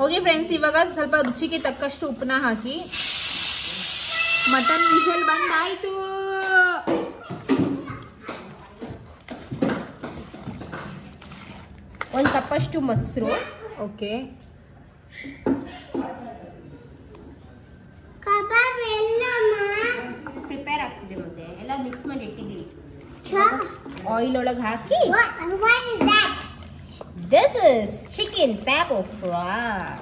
ಓಕೆ ಫ್ರೆಂಡ್ಸ್, ಇವಾಗ ಸ್ವಲ್ಪ ರುಚಿಗೆ ತಕ್ಕಷ್ಟು ಉಪ್ಪನ್ನ ಹಾಕಿ. ಮಟನ್ ವಿಷಲ್ ಬಂದಾಯ್ತು. ಒಂದ್ ಕಪ್ಪಷ್ಟು ಮೊಸರು. ಓಕೆ, ಪ್ರಿಪೇರ್ ಆಗ್ತಿದೆ, ಮತ್ತೆ ಎಲ್ಲ ಮಿಕ್ಸ್ ಮಾಡಿ ಇಟ್ಟಿದ್ದೀವಿ. ಆಯಿಲ್ ಒಳಗೆ ಹಾಕಿ this is chicken pepper fry.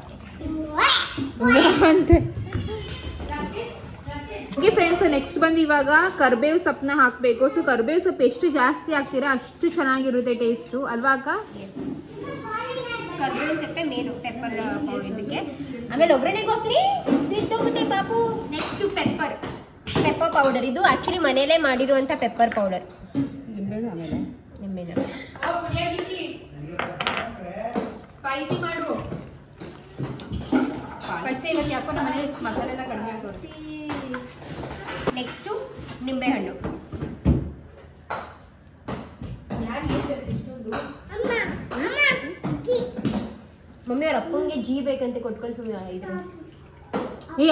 Okay friends, next ಬಂದು ಇವಾಗ ಕರ್ಬೇವು ಸೊಪ್ಪನ್ನ ಹಾಕಬೇಕು. ಸೊ ಕರ್ಬೇವು ಸೊಪ್ಪು ಎಷ್ಟು ಜಾಸ್ತಿ ಹಾಕ್ತೀರಾ ಅಷ್ಟು ಚೆನ್ನಾಗಿರುತ್ತೆ ಟೇಸ್ಟು, ಅಲ್ವಾ ಅಕ್ಕ? ಕರ್ಬೇವು ಸೊಪ್ಪೆ ಮೇನು ಪೆಪ್ಪರ್ ಇದಕ್ಕೆ. ಆಮೇಲೆ ಒಗ್ಗರಣೆಗೆ ಹೋಗ್ತೀನಿ, ಬಿಟ್ಟೋಗುತ್ತೆ ಪಾಪು. Next pepper powder. ಇದು ಆಕ್ಚುಲಿ ಮನೇಲೆ ಮಾಡಿರುವಂತ ಪೆಪ್ಪರ್ ಪೌಡರ್. ಆಮೇಲೆ ನಿಂಬೆಹಣ್ಣು ಸ್ಪೈಸಿ ಮಾಡು. ಯಾಕೋ ನಮ್ಮ ಮನೆ ಮಸಾಲೆ ಎಲ್ಲ ಕಡಿಮೆ ಹಾಕೋರು. ನೆಕ್ಸ್ಟು ನಿಂಬೆಹಣ್ಣು. ಮಮ್ಮಿ ಅವ್ರ ಅಪ್ಪಂಗೆ ಜೀ ಬೇಕಂತ ಕೊಟ್ಕೊಳ್ತೀವಿ.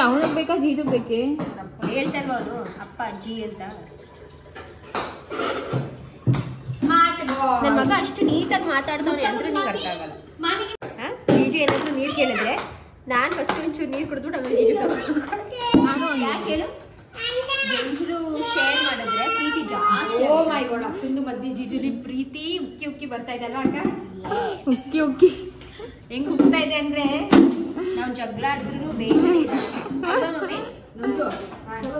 ಅವನಿಗೆ ಬೇಕಾ ಜೀದು ಬೇಕೆ? ಹೇಳ್ತಾರಲ್ವ ಅವನು ಅಪ್ಪ ಜೀ ಅಂತ. ನನ್ನ ಮಗ ಅಷ್ಟು ನೀಟಾಗಿ ಮಾತಾಡ್ದವ್ರೆ ಅಂದ್ರೂ ನೀನು ಅರ್ಥ ಆಗಲ್ಲ. ಜೀಜು ಏನಾದ್ರು ನೀರು ಕೇಳಿದ್ರೆ ನಾನು ಫಸ್ಟ್ ಒಂಚೂರು ನೀರು ಕುಡಿದ್ಬಿಟ್ಟು ಆಮೇಲೆ ಜೀಜು ನಾನು ಯಾಕೆ ಹೇಳು, ಜಂಜರು ಶೇರ್ ಮಾಡಿದ್ರೆ ಪ್ರೀತಿ ಜಾಸ್ತಿ. ಓ ಮೈ ಗಾಡ್, ಅಪ್ಪಂದು ಮಧ್ಯೆ ಜೀಜುಲಿ ಪ್ರೀತಿ ಉಕ್ಕಿ ಉಕ್ಕಿ ಬರ್ತಾ ಇದೆ ಅಲ್ವಾ ಅಕ್ಕ? ಉಕ್ಕಿ ಉಕ್ಕಿ ಹೆಂಗ್ ಉಕ್ತಾ ಇದೆ ಅಂದ್ರೆ ನಾವು ಜಗಳ ಆಡಿದ್ರು ಬೇಗ ಮಮ್ಮಿ.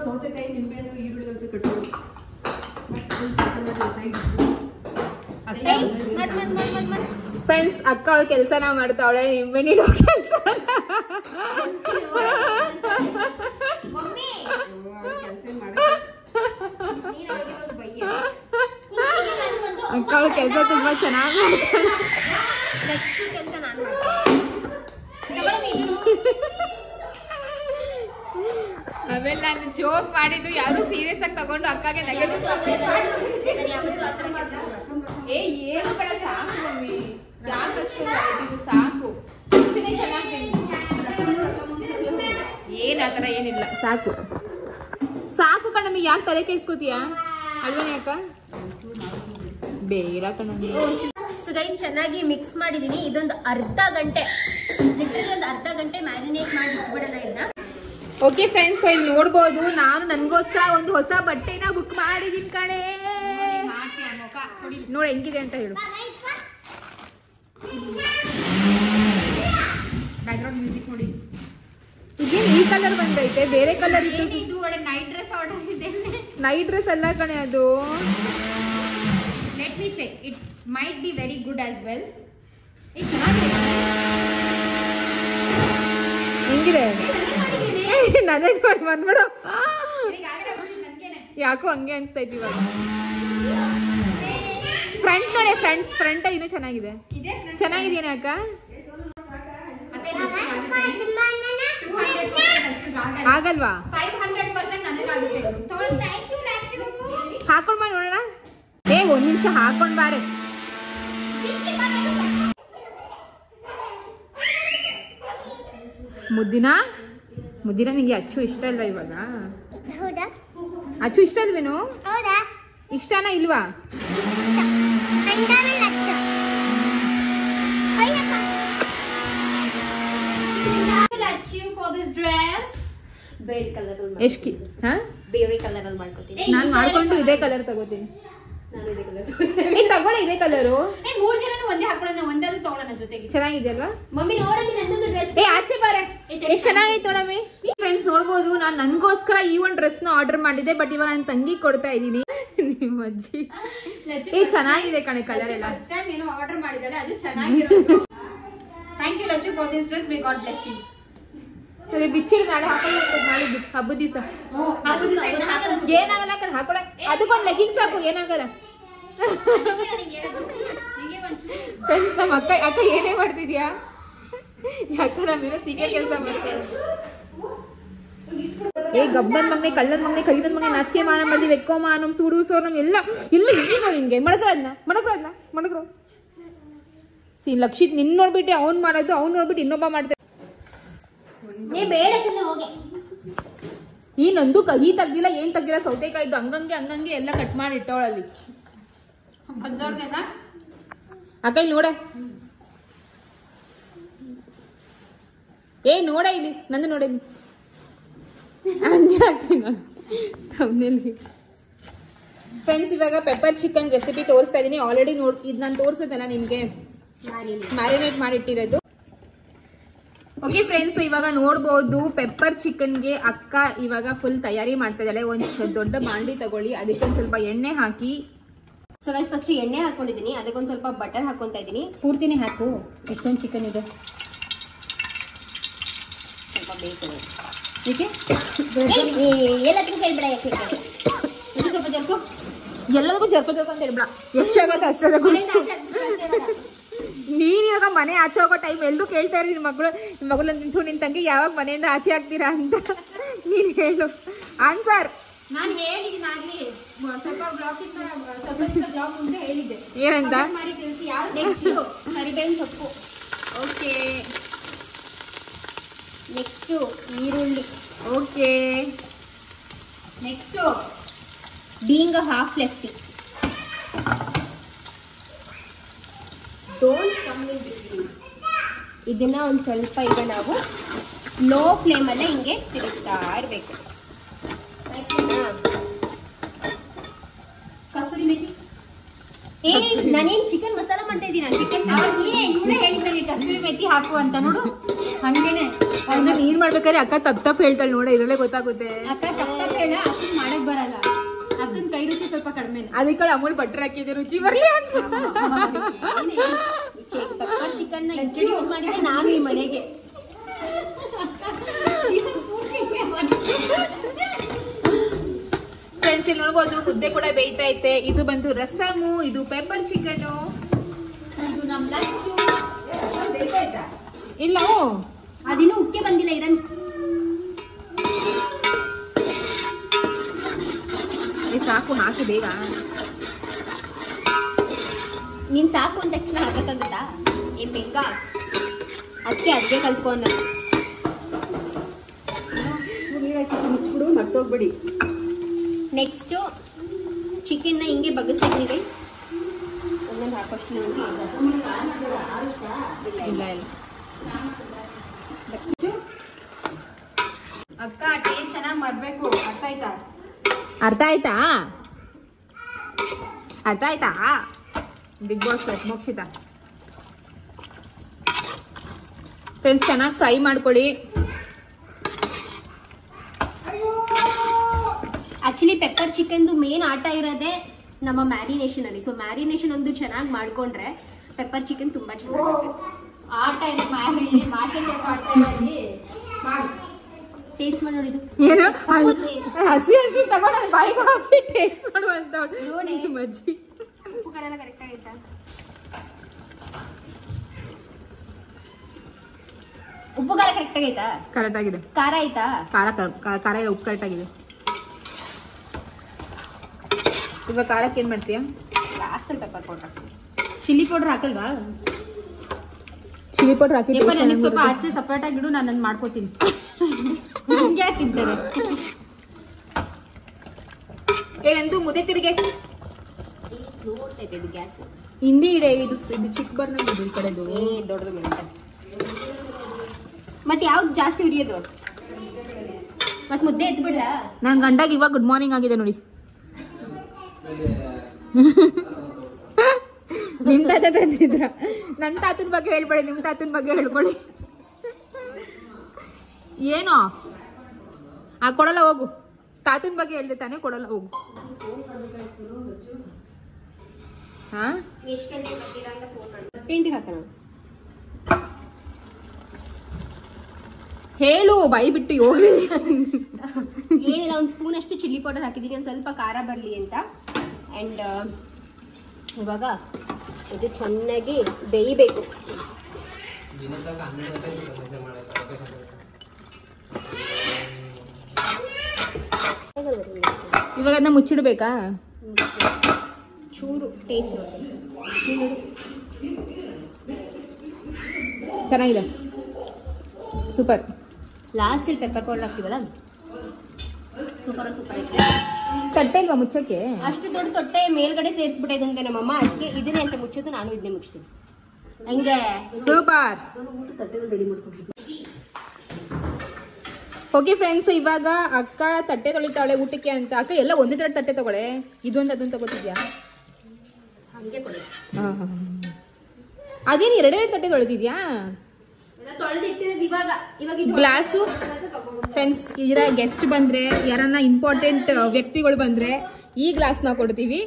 ಸೌತೆಕಾಯಿ, ನಿಂಬೆಹಣ್ಣು, ಈರುಳ್ಳಿ ಒಂದು ಕಟ್ಟೋದು. ಫ್ರೆಂಡ್ಸ್, ಅಕ್ಕ ಅವಳ ಕೆಲಸನ ಮಾಡ್ತಾವಳೆ, ನಿಂಬೆಹಣ್ಣು ಕೆಲಸ. ಅಕ್ಕ ಅವಳ ಕೆಲಸ ತುಂಬಾ ಚೆನ್ನಾಗಿ ಮಾಡ್ತಾಳೆ. ಕೆಲಸ ನಾನು ಆಮೇಲೆ ನಾನು ಜೋಕ್ ಮಾಡಿದ್ದು ಯಾರು ಸೀರಿಯಸ್ ಆಗಿ ತಗೊಂಡು ಅಕ್ಕಗೆ ಏ ಏನು ಬೇಡ ಸಾಕು ಮಮ್ಮಿ ಯಾಕಷ್ಟು ಸಾಕು ಏನ್ ಆತರ ಏನಿಲ್ಲ ಸಾಕು ಸಾಕು ಕಣಮ್ಮಿ ಯಾಕೆ ತಲೆ ಕೆಡ್ಸ್ಕೋತೀಯ ಅಲ್ವೇನೆ ಅಕ್ಕ ಬೇಡ ಕಣಮ್ಮಿ ಸೊ ಗೈಸ್ ಚೆನ್ನಾಗಿ ಮಿಕ್ಸ್ ಮಾಡಿದೀನಿ ಇದೊಂದು ಅರ್ಧ ಗಂಟೆ ಮ್ಯಾರಿನೇಟ್ ಮಾಡಿ ಇಟ್ಬಿಡೋಣ ಇದನ್ನ ಓಕೆ ಫ್ರೆಂಡ್ಸ್ ಇಲ್ಲಿ ನೋಡ್ಬೋದು ನಾನು ನನ್ಗೋಸ್ಕರ ಒಂದು ಹೊಸ ಬಟ್ಟೆನ ಬುಕ್ ಮಾಡಿದೀನಿ ಕಣೆ ನೋಡಿ ಹೆಂಗಿದೆ ಅಂತ ಹೇಳು ಬ್ಯಾಕ್ಗ್ರೌಂಡ್ ಮ್ಯೂಸಿಕ್ ನೋಡಿ ಇದೇನು ಈ ಕಲರ್ ಬಂದೈತೆ ಬೇರೆ ಕಲರ್ ಇದು ಒಳ್ಳೆ ನೈಟ್ ಡ್ರೆಸ್ ಆರ್ಡರ್ ಇದೆ ನೈಟ್ ಡ್ರೆಸ್ ಅಲ್ಲ ಕಣೆ ಅದು let me check it might be very good as well ಹೆಂಗಿದೆ ನನಗೆ ಬಂದ್ಬಿಡು ಯಾಕೋ ಹಂಗೆ ಅನ್ಸ್ತೈತಿ ಇವಾಗ ಫ್ರಂಟ್ ನೋಡಿ ಫ್ರಂಟ್ ಇನ್ನೂ ಚೆನ್ನಾಗಿದೆ ಚೆನ್ನಾಗಿದೆಯಾ ಅಕ್ಕ ಆಗಲ್ವಾ ಹಾಕೊಂಡ್ ಬಾ ನೋಡೋಣ ಏ ಒಂದ್ ನಿಮಿಷ ಹಾಕೊಂಡ್ ಬಾರೆ ಮುದ್ದಿನ ನಿಂಗೆ ಅಚ್ಚು ಇಷ್ಟ ಅಲ್ವಾ ಇವಾಗ ಅಚ್ಚು ಇಷ್ಟ ಅಲ್ವೇನು ಇಷ್ಟನಾ ಇಲ್ವಾ ನಾನು ಮಾಡ್ಕೊಂಡು ಇದೇ ಕಲರ್ ತಗೋತೀನಿ ತಗೊಳ್ಳಿ ಇದೇ ಕಲರು ಮೂರ್ ಜನ ಒಂದೇ ಹಾಕೊಳ್ಳೋಣ ಒಂದಾದ್ರು ತಗೊಳ್ಳೋಣ ಜೊತೆಗೆ ಚೆನ್ನಾಗಿದೆಯಲ್ವಾ ಮಮ್ಮಿ ನೋಡಮ್ಮಿ ನಂದೊಂದು ಡ್ರೆಸ್ ಏ ಆಚೆ ಬಾರೆ ಎಷ್ಟು ಚೆನ್ನಾಗೈತೆ ನೋಡಮ್ಮಿ ಫ್ರೆಂಡ್ಸ್ ನೋಡ್ಬೋದು ನಾನು ನನ್ಗೋಸ್ಕರ ಈ ಒಂದು ಡ್ರೆಸ್ ನ ಆರ್ಡರ್ ಮಾಡಿದ್ದೆ ಬಟ್ ಇವಾಗ ನನ್ನ ತಂಗಿ ಕೊಡ್ತಾ ಇದೀನಿ ನಿಮ್ಮ ಅಜ್ಜಿ ಏ ಚೆನ್ನಾಗಿದೆ ಕಣೆ ಕಲರ್ ಎಲ್ಲ ಫಸ್ಟ್ ಟೈಮ್ ಏನೋ ಆರ್ಡರ್ ಮಾಡಿದಾಳೆ ಅದು ಚೆನ್ನಾಗಿರೋದು thank you Lacchu for this dress may God bless you ಸರಿ ಬಿಚ್ಚಿರು ನಾಳೆ ಹಾಕೊಳ್ಳಿ ನಾಳೆ ಹಬ್ಬದ ದಿವಸ ಏನಾಗಲ್ಲ ಕಣೆ ಹಾಕೊಳ್ಳ ಅದಕ್ಕೊಂದು ಲೆಗಿಂಗ್ಸ್ ಸಾಕು ಏನಾಗಲ್ಲ ಫ್ರೆಂಡ್ಸ್ ನಮ್ಮ ಅಕ್ಕ ಏನೇ ಮಾಡ್ತಿದ್ಯಾ ಯಾಕ ನಮ್ಮಿನ ಸೀಕೆ ಕೆಲಸ ಮಾಡ್ತಾರೆ ಏ ಗಬ್ಬನ್ ಮಗನೆ ಕಳ್ಳನ್ ಮಗನೆ ಕಲಿದನ್ ಮಗನೆ ನಾಚಿಕೆ ಮಾನ ಮದ್ದಿ ವೆಕ್ಕೋ ಮಾನಂ ಸೂಡು ಸೋರ್ನಂ ಎಲ್ಲ ಹಿಂಗಿನೋ ನಿನ್ಗೆ ಮಡಗ್ರು ಸಿ ಲಕ್ಷಿತ್ ನಿನ್ ನೋಡ್ಬಿಟ್ಟೆ ಅವ್ನ್ ಮಾಡೋದು ಅವ್ನ್ ನೋಡ್ಬಿಟ್ಟು ಇನ್ನೊಬ್ಬ ಮಾಡ್ತಾರೆ ಈ ನಂದು ಕಹಿ ತೆಗ್ದಿಲ್ಲ ಏನ್ ತೆಗ್ದಿಲ್ಲ ಸೌತೆಕಾಯ್ದು ಹಂಗಂಗೆ ಎಲ್ಲ ಕಟ್ ಮಾಡಿ ಇಟ್ಟವಳಲ್ಲಿ ಅಕ್ಕ ಇಲ್ಲಿ ನೋಡೆ ಏ ನೋಡ ಇಲ್ಲಿ ನಂದು ನೋಡ ಹಂಗೆ ಹಾಕ್ತೀನಿ ನಾನು ಫ್ರೆಂಡ್ಸ್ ಇವಾಗ ಪೆಪ್ಪರ್ ಚಿಕನ್ ರೆಸಿಪಿ ತೋರಿಸ್ತಾ ಇದೀನಿ ಆಲ್ರೆಡಿ ಇದು ನಾನು ತೋರಿಸಿದೆಲ್ಲ ನಿಮ್ಗೆ ಮ್ಯಾರಿನೇಟ್ ಮಾಡಿಟ್ಟಿರೋದು ಓಕೆ ಫ್ರೆಂಡ್ಸ್ ಇವಾಗ ನೋಡ್ಬೋದು ಪೆಪ್ಪರ್ ಚಿಕನ್ಗೆ ಅಕ್ಕ ಇವಾಗ ಫುಲ್ ತಯಾರಿ ಮಾಡ್ತಾ ಇದ್ದಾಳೆ ಒಂದು ದೊಡ್ಡ ಬಾಂಡಿ ತಗೊಳ್ಳಿ ಅದಕ್ಕೊಂದು ಸ್ವಲ್ಪ ಎಣ್ಣೆ ಹಾಕಿ ಸೊ ಗೈಸ್ ಫಸ್ಟ್ ಎಣ್ಣೆ ಹಾಕೊಂಡಿದ್ದೀನಿ ಅದಕ್ಕೊಂದು ಸ್ವಲ್ಪ ಬಟರ್ ಹಾಕೊಂತಾ ಇದ್ದೀನಿ ಪೂರ್ತಿನೇ ಹಾಕು ಎಷ್ಟೊಂದು ಚಿಕನ್ ಇದೆ ಸ್ವಲ್ಪ ಬೇಕು ಏಕೆ ಎಲ್ಲದಕ್ಕೂ ಕೇಳ್ಬೇಡ ಯಾಕೆ ಸ್ವಲ್ಪ ಜರ್ಕು ಎಲ್ಲದಕ್ಕೂ ಜರ್ಕೊ ಅಂತ ಹೇಳ್ಬೇಡ ಎಷ್ಟಾಗತ್ತೆ ಅಷ್ಟೊಂದು ನೀನ್ ಇವಾಗ ಮನೆ ಆಚೆ ಹೋಗೋ ಟೈಮ್ ಎಲ್ಲರೂ ಕೇಳ್ತಾ ಇರಿ ನಿಮ್ಮ ಮಗಳು ನಿನ್ ತಂಗಿ ಯಾವಾಗ ಮನೆಯಿಂದ ಆಚೆ ಆಗ್ತೀರಾ ಅಂತ ನೀನ್ ಹೇಳು ಆನ್ಸರ್ ನಾನು ಹೇಳಿದ್ದೀನಿ ಆಗ್ಲಿ ಸ್ವಲ್ಪ ಬ್ಲಾಗ್ ಮುಂಚೆ ಹೇಳಿದ್ದೆ ಏನಂತ ಮಾಡಿ ತಿಳಿಸಿ ಯಾರು ನೆಕ್ಸ್ಟ್ ಕರಿಬೇವಿನ ಸೊಪ್ಪು ಓಕೆ ನೆಕ್ಸ್ಟ್ ಈರುಳ್ಳಿ okay next being half lefty don't come in between ಇದನ್ನ ಒಂದು ಸ್ವಲ್ಪ ಈಗ ನಾವು ಲೋ ಫ್ಲೇಮಲ್ಲೇ ಹಿಂಗೆ ತಿರುಗ್ತಾ ಇರಬೇಕು ಕಸ್ತೂರಿ ಮೇಥಿ ಏ ನಾನೇನ್ ಚಿಕನ್ ಮಸಾಲ ಮಾಡ್ತಾ ಇದ್ದೀನಿ ಚಿಕನ್ ಇವನೇ ಹೇಳಿದ್ದೀನಿ ಕಸ್ತೂರಿ ಮೇಥಿ ಹಾಕು ಅಂತ ನೋಡು ಹಂಗೇನೆ ನೀನ್ ಮಾಡ್ಬೇಕಾದ್ರೆ ಅಕ್ಕ ತಪ್ಪ ಹೇಳ್ತಾಳೆ ನೋಡ ಇದ್ರಲ್ಲೇ ಗೊತ್ತಾಗುತ್ತೆ ಅಕ್ಕ ತಪ್ಪ ಹೇಳ ಅಕ್ಕನ್ ಮಾಡಕ್ ಬರಲ್ಲ ಅಕ್ಕನ ಕೈ ರುಚಿ ಸ್ವಲ್ಪ ಕಡಿಮೆ ಅದಕ್ಕೆ ಅಮೂಲ್ ಬಟ್ರ್ ಹಾಕಿದೆ ರುಚಿ ಬರ್ಲಿ ಅಂತ ಚಿಕನ್ ನ ಇಂಟ್ರೊಡ್ಯೂಸ್ ಮಾಡಿದ್ರೆ ನಾನು ಈ ಮನೆಗೆ ಫ್ರೆಂಡ್ಸ್ ಇಲ್ಲಿ ನೋಡ್ಬೋದು ಮುದ್ದೆ ಕೂಡ ಬೇಯ್ತಾ ಐತೆ ಇದು ಬಂದು ರಸಮು ಇದು ಪೆಪ್ಪರ್ ಚಿಕನ್ ಇದು ನಮ್ ಲಂಚು ಇಲ್ಲ ಅದಿನ್ನೂ ಉಕ್ಕೆ ಬಂದಿಲ್ಲ ಇದನ್ನ ಸಾಕು ಹಾಕಿ ಬೇಗ. ನೀನ್ ಸಾಕು ಅಂತ ತಕ್ಷಣ ಹಾಕಕ್ಕಾಗುತ್ತಾ? ಏನ್ ಬೇಕಾ? ಅದಕ್ಕೆ ಅಡ್ಗೆ ಕಲ್ತ್ಕೊಂಡ. ಮುಚ್ಚಿಬಿಡು, ಮರ್ತೋಗ್ಬೇಡಿ. ನೆಕ್ಸ್ಟ್ ಚಿಕನ್ನ ಹಿಂಗೆ ಬಗ್ಗಿಸ್ತಾ ಇದೀನಿ ಗೈಸ್. ಒಂದೊಂದು ಹಾಕೋಷ್ಟು ನನಗೆ ಇಲ್ಲ ಇಲ್ಲ ಅಕ್ಕ ಟೇಸ್ಟ್ ಚೆನ್ನಾಗಿ ಬರ್ಬೇಕು, ಅರ್ಥ ಆಯ್ತಾ? ಅರ್ಥ ಆಯ್ತಾ? ಅರ್ಥ ಆಯ್ತಾ? ಬಿಗ್ ಬಾಸ್ ಮೋಕ್ಷಿತ ಫ್ರೆಂಡ್ಸ್, ಚೆನ್ನಾಗಿ ಫ್ರೈ ಮಾಡ್ಕೊಳ್ಳಿ. ಆಕ್ಚುಲಿ ಪೆಪ್ಪರ್ ಚಿಕನ್ದು ಮೇನ್ ಆಟ ಇರೋದೇ ನಮ್ಮ ಮ್ಯಾರಿನೇಷನ್ ಅಲ್ಲಿ. ಸೊ ಮ್ಯಾರಿನೇಷನ್ ಒಂದು ಚೆನ್ನಾಗಿ ಮಾಡ್ಕೊಂಡ್ರೆ ಪೆಪ್ಪರ್ ಚಿಕನ್ ತುಂಬಾ ಚೆನ್ನಾಗಿ ಆಟ ಇದೆ. ಟೇಸ್ಟ್ ಮಾಡಿ ನೋಡಿದ್ದು ಏನು ಹಸಿ ಹಸಿ ತಗೊಂಡು ಬಾಯಿಗೆ ಹಾಕಿ ಟೇಸ್ಟ್ ಮಾಡುವಂತ ನೋಡಿ. ಮಜ್ಜಿ ಉಪ್ಪು ಖಾರ ಎಲ್ಲ ಕರೆಕ್ಟ್ ಆಗೈತಾ? ಉಪ್ಪು ಖಾರ ಕರೆಕ್ಟ್ ಆಗೈತಾ? ಕರೆಕ್ಟ್ ಆಗಿದೆ. ಖಾರ ಆಯ್ತಾ? ಖಾರ ಇಲ್ಲ, ಉಪ್ಪು ಕರೆಕ್ಟ್ ಆಗಿದೆ. ಇವಾಗ ಖಾರಕ್ಕೆ ಏನ್ ಮಾಡ್ತೀಯಾ? ಲಾಸ್ಟ್ ಅಲ್ಲಿ ಪೆಪ್ಪರ್ ಪೌಡರ್. ಚಿಲ್ಲಿ ಪೌಡರ್ ಹಾಕಲ್ವಾ? ಚಿಲ್ಲಿ ಪೌಡರ್ ಹಾಕಿ ನನಗೆ ಸ್ವಲ್ಪ ಆಚೆ ಸಪ್ರೇಟ್ ಆಗಿಡು, ನಾನು ಅದನ್ನ ಮಾಡ್ಕೋತೀನಿ. ಹಂಗೆ ತಿಂತಾರೆ. ಏನಂದು ಮುದ್ದೆ ತಿರುಗಿ ನೋಡ್ತೈತೆ ಇದು ಗ್ಯಾಸ್. ಹಿಂದಿ ಇಡೆ, ಇದು ಚಿಕ್ಕ ಬರ್ನ ಈ ಕಡೆದು ದೊಡ್ಡದು ಬರುತ್ತೆ. ಮತ್ತೆ ಯಾವ್ದು ಜಾಸ್ತಿ ಉರಿಯೋದು? ಮತ್ ಮುದ್ದೆ ಎದ್ದು ಬಿಡ್ಲ? ನನ್ ಗಂಡಾಗ ಇವಾಗ ಗುಡ್ ಮಾರ್ನಿಂಗ್ ಆಗಿದೆ ನೋಡಿ. ನಿಮ್ ತಾತ ತಂದಿದ್ರ? ನನ್ ತಾತನ ಬಗ್ಗೆ ಹೇಳ್ಬೇಡಿ, ನಿಮ್ ತಾತನ ಬಗ್ಗೆ ಹೇಳ್ಕೊಳ್ಳಿ. ಏನೋ ಆ ಕೊಡಲ್ಲ, ಹೋಗು. ತಾತನ ಬಗ್ಗೆ ಹೇಳ್ದೆ ತಾನೆ, ಕೊಡಲ್ಲ, ಹೋಗು. ಹಾ ಎಷ್ಟು ಗಂಟೆ ಬರ್ತೀರಾ ಅಂತ ಫೋನ್ ಮಾಡಿ. ಮತ್ತೇಂಟಿಗೆ ಹಾಕೋಣ? ಹೇಳು, ಬಾಯಿ ಬಿಟ್ಟು ಹೋಗ್ಲಿ. ಏನಿಲ್ಲ, ಒಂದ್ ಸ್ಪೂನ್ ಅಷ್ಟು ಚಿಲ್ಲಿ ಪೌಡರ್ ಹಾಕಿದೀನಿ, ಒಂದ್ ಸ್ವಲ್ಪ ಖಾರ ಬರ್ಲಿ ಅಂತ. ಅಂಡ್ ಇವಾಗ ಇದು ಚೆನ್ನಾಗಿ ಬೇಯಬೇಕು. ಇವಾಗ ಅದನ್ನ ಮುಚ್ಚಿಡ್ಬೇಕಾ? ಚೂರು ಟೇಸ್ಟ್ ನೋಡಿ. ಚೆನ್ನಾಗಿದೆ, ಸೂಪರ್. ಲಾಸ್ಟ್ ಅಲ್ಲಿ ಪೆಪ್ಪರ್ ಪೌಡರ್ ಹಾಕ್ತೀವಲ್ಲ, ಸೂಪರ್ ಸೂಪರ್ ಐತೆ. ತಟ್ಟೆ ಇಲ್ವಾ ಮುಚ್ಚಕ್ಕೆ? ಅಷ್ಟು ದೊಡ್ಡ ತೊಟ್ಟೆ ಮೇಲ್ಗಡೆ ಸೇರಿಸ್ಬಿಟ್ಟಿದಂತೆ ನಮ್ಮಮ್ಮ, ಅದಕ್ಕೆ ಇದನ್ನೇ ಅಂತ ಮುಚ್ಚೋದು, ನಾನು ಇದನ್ನೇ ಮುಚ್ತೀನಿ. ಹಂಗೆ ಸೂಪರ್. ತಟ್ಟೆಗಳು ರೆಡಿ ಮಾಡ್ಕೊಡ್ತೀನಿ. ಓಕೆ ಫ್ರೆಂಡ್ಸ್, ಇವಾಗ ಅಕ್ಕ ತಟ್ಟೆ ತೊಳಿತಾಳೆ ಊಟಕ್ಕೆ ಅಂತ. ಅಕ್ಕ ಎಲ್ಲ ಒಂದೇ ತರ ತಟ್ಟೆ ತಗೊಳೆ, ಇದೊಂದು ಅದನ್ನ ತಗೋತಿದ್ಯಾ? ಹಂಗೆ ಕೊಡಿ. ಅದೇನು ಎರಡೆರಡು ತಟ್ಟೆ ತೊಳಿತಿದ್ಯಾ? ತೊಳೆದಿಟ್ಟಿರೋದು ಇವಾಗ ಇದು ಗ್ಲಾಸು. ಫ್ರೆಂಡ್ಸ್, ಇದರ ಗೆಸ್ಟ್ ಬಂದ್ರೆ, ಯಾರನ್ನ ಇಂಪಾರ್ಟೆಂಟ್ ವ್ಯಕ್ತಿಗಳು ಬಂದ್ರೆ ಈ ಗ್ಲಾಸ್ ನಾವು ಕೊಡ್ತೀವಿ.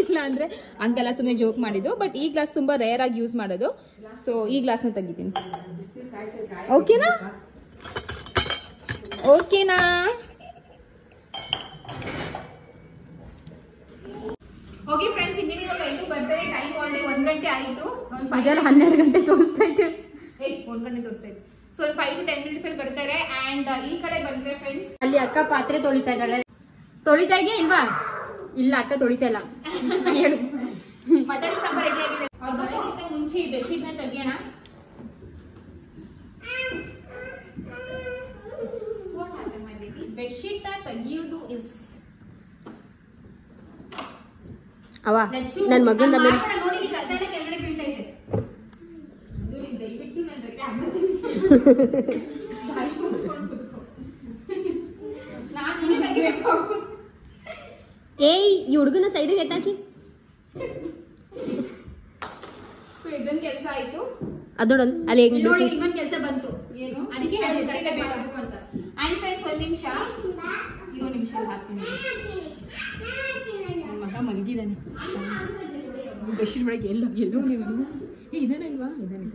ಇಲ್ಲ ಅಂದ್ರೆ ಹಂಗೆಲ್ಲ ಸುಮ್ಮನೆ ಜೋಕ್ ಮಾಡಿದ್ದು. ಬಟ್ ಈ ಗ್ಲಾಸ್ ತುಂಬಾ ರೇರ್ ಆಗಿ ಯೂಸ್ ಮಾಡೋದು. ಸೊ ಈ ಗ್ಲಾಸ್ನ ತೆಗಿತೀನಿ. ಓಕೆನಾ? ಓಕೆನಾ? ಓಕೆ ಫ್ರೆಂಡ್ಸ್, ಇನ್ನೇನು ಇವಾಗ ಎಲ್ಲೂ ಬರ್ತಾರೆ. ಟೈಮ್ ಆಲ್ರೆಡಿ 1 ಗಂಟೆ ಆಯಿತು. 12 ಗಂಟೆ ತೋರಿಸ್ತಾ ಇತ್ತು. 1 ಗಂಟೆ ತೋರಿಸ್ತಾ ಇತ್ತು. ಸೊ 5 to 10 minutes ಅಲ್ಲಿ ಬರ್ತಾರೆ. ಅಂಡ್ ಈ ಕಡೆ ಬಂದ್ರೆ ಫ್ರೆಂಡ್ಸ್, ಅಲ್ಲಿ ಅಕ್ಕ ಪಾತ್ರೆ ತೊಳಿತಾ ಇದ್ದಾಳೆ. ತೊಳಿತಾ ಇದೆಯಾ ಇಲ್ವಾ? ಇಲ್ಲ, ಅಕ್ಕ ತೊಳಿತಾ ಇಲ್ಲ. ಹೇಳು. ಮಟನ್ ಸಾಂಬಾರ್ ರೆಡಿ ಆಗಿದೆ. ಅದಕ್ಕಿಂತ ಮುಂಚೆ ಈ ಬೆಡ್ಶೀಟ್ ನ ತೆಗಿಯೋಣ. ಬೆಡ್ಶೀಟ್ ನ ತೆಗಿಯುವುದು ಇಸ್ ಅವ ನನ್ನ ಮಗನ ಮೇಲೆ ನೋಡಿ, ಕಸ ಎಲ್ಲ ಕೆಳಗಡೆ ಬೀಳ್ತಾ ಇದೆ. ದಯವಿಟ್ಟು ನನ್ನ ನಾನು ತೆಗಿಬೇಕು. ಏಯ್, ಈ ಹುಡುಗನ ಸೈಡಿಗೆ ಎತ್ತಾಕಿ. ಸೊ ಇದೊಂದು ಕೆಲಸ ಆಯ್ತು. ಅದೊಡಲ್ ಅಲ್ಲಿ ಹೇಗೆ ನೋಡಿ, ಇನ್ನೊಂದು ಕೆಲಸ ಬಂತು. ಏನು? ಅದಕ್ಕೆ ಮಾಡಬೇಕು ಅಂತ. ಅಂಡ್ ಫ್ರೆಂಡ್ಸ್, ಒಂದ್ ನಿಮಿಷ ಹಾಕ್ತೀನಿ. ನನ್ನ ಮಗ ಮಲಗಿದ್ದಾನೆ. ಬೆಡ್ಶೀಟ್ ಒಳಗೆ ಎಲ್ಲೋ ನೀವು ಇದಾನೆ ಇಲ್ವಾ? ಇದಾನೆ.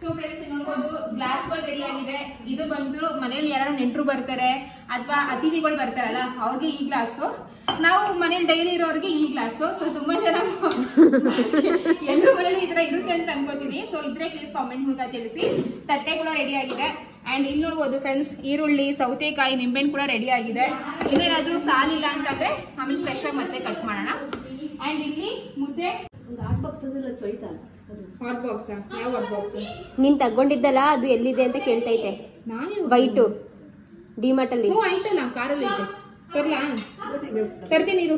ಸೊ ಫ್ರೆಂಡ್ಸ್ ನೋಡ್ಬೋದು ಗ್ಲಾಸ್ಗಳು ರೆಡಿ ಆಗಿದೆ. ಇದು ಬಂದು ಮನೇಲಿ ಯಾರು ನೆಂಟರು ಬರ್ತಾರೆ ಅಥವಾ ಅತಿಥಿಗಳು ಬರ್ತಾರಲ್ಲ ಅವ್ರಿಗೆ ಈ ಗ್ಲಾಸು, ನಾವು ಮನೇಲಿ ಡೈಲಿ ಇರೋರಿಗೆ ಈ ಗ್ಲಾಸು. ಸೊ ತುಂಬಾ ಜನ ಎಲ್ಲರೂ ಮನೇಲಿ ಈ ತರ ಇರುತ್ತೆ ಅಂತ ಅನ್ಕೋತೀನಿ. ಸೊ ಇದ್ರೆ ಪ್ಲೀಸ್ ಕಾಮೆಂಟ್ ಮೂಲಕ ತಿಳಿಸಿ. ತಟ್ಟೆ ಕೂಡ ರೆಡಿ ಆಗಿದೆ. ಅಂಡ್ ಇಲ್ಲಿ ನೋಡ್ಬೋದು ಫ್ರೆಂಡ್ಸ್, ಈರುಳ್ಳಿ, ಸೌತೆಕಾಯಿ, ನಿಂಬೆಹಣ್ಣು ಕೂಡ ರೆಡಿ ಆಗಿದೆ. ಇನ್ನೇನಾದ್ರೂ ಸಾಲಿಲ್ಲ ಅಂತಂದ್ರೆ ಆಮೇಲೆ ಫ್ರೆಶ್ ಆಗಿ ಮತ್ತೆ ಕಟ್ ಮಾಡೋಣ. ಅಂಡ್ ಇಲ್ಲಿ ಮುದ್ದೆ, ಹಾಟ್ ಬಾಕ್ಸ್. ಯಾವ ಹಾಟ್ ಬಾಕ್ಸ್ ನೀನ್ ತಗೊಂಡಿದ್ದಲ್ಲ ಅದು ಎಲ್ಲಿದೆ ಅಂತ ಕೇಳ್ತೈತೆ. ನಾನೇ ವೈಟು ಡಿಮಾರ್ಟ್ ಅಲ್ಲಿ. ಆಯ್ತಲ್ಲ, ಕಾರಲ್ಲಿ ಐತೆ. ಬರ್ಲಾ? ತರ್ತೀನಿ ಇರು.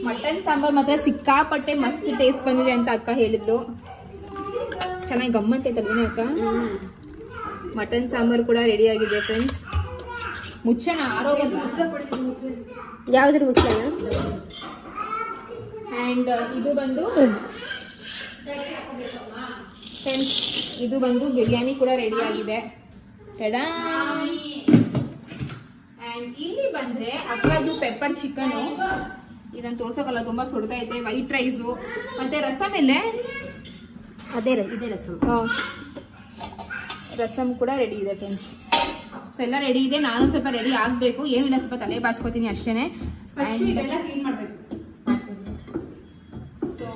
ಮಟನ್ ಸಾಂಬಾರ್ ಮಾತ್ರ ಸಿಕ್ಕಾಪಟ್ಟೆ ಮಸ್ತ್ ಟೇಸ್ಟ್ ಬಂದಿದೆ ಅಂತ ಅಕ್ಕ ಹೇಳಿದ್ಲು. ಚೆನ್ನಾಗಿ ಗಮ್ಮತ್ತೈತಲ್ವೇನ ಅಕ್ಕ? ಮಟನ್ ಸಾಂಬಾರ್ ಕೂಡ ರೆಡಿ ಆಗಿದೆ ಫ್ರೆಂಡ್ಸ್. ಮುಚ್ಚಣ ಆರೋಗ್ಯ ಯಾವ್ದ್ರ ಮುಚ್ಚಣ? ಅಂಡ್ ಇದು ಬಂದು ಫ್ರೆಂಡ್ಸ್, ಇದು ಬಂದು ಬಿರಿಯಾನಿ ಕೂಡ ರೆಡಿ ಆಗಿದೆ. ಅಂಡ್ ಇಲ್ಲಿ ಬಂದ್ರೆ ಅಕ್ಕದು ಪೆಪ್ಪರ್ ಚಿಕನ್. ಇದನ್ನ ತೋರ್ಸೋಕಲ್ಲ, ತುಂಬಾ ಸುಡ್ತಾ ಐತೆ. ವೈಟ್ ರೈಸು ಮತ್ತೆ ರಸಮ್ ಇಲ್ಲೇ, ಅದೇ ಇದೆ ರಸಮ್. ರಸಮ್ ಕೂಡ ರೆಡಿ ಇದೆ ಫ್ರೆಂಡ್ಸ್. ಸೊ ಎಲ್ಲ ರೆಡಿ ಇದೆ. ನಾನು ಸ್ವಲ್ಪ ರೆಡಿ ಆಗ್ಬೇಕು, ಏನಿಲ್ಲ ಸ್ವಲ್ಪ ತಲೆ ಬಾಚ್ಕೋತೀನಿ ಅಷ್ಟೇನೆ. ಕ್ಲೀನ್ ಮಾಡ್ಬೇಕು. ಸೊ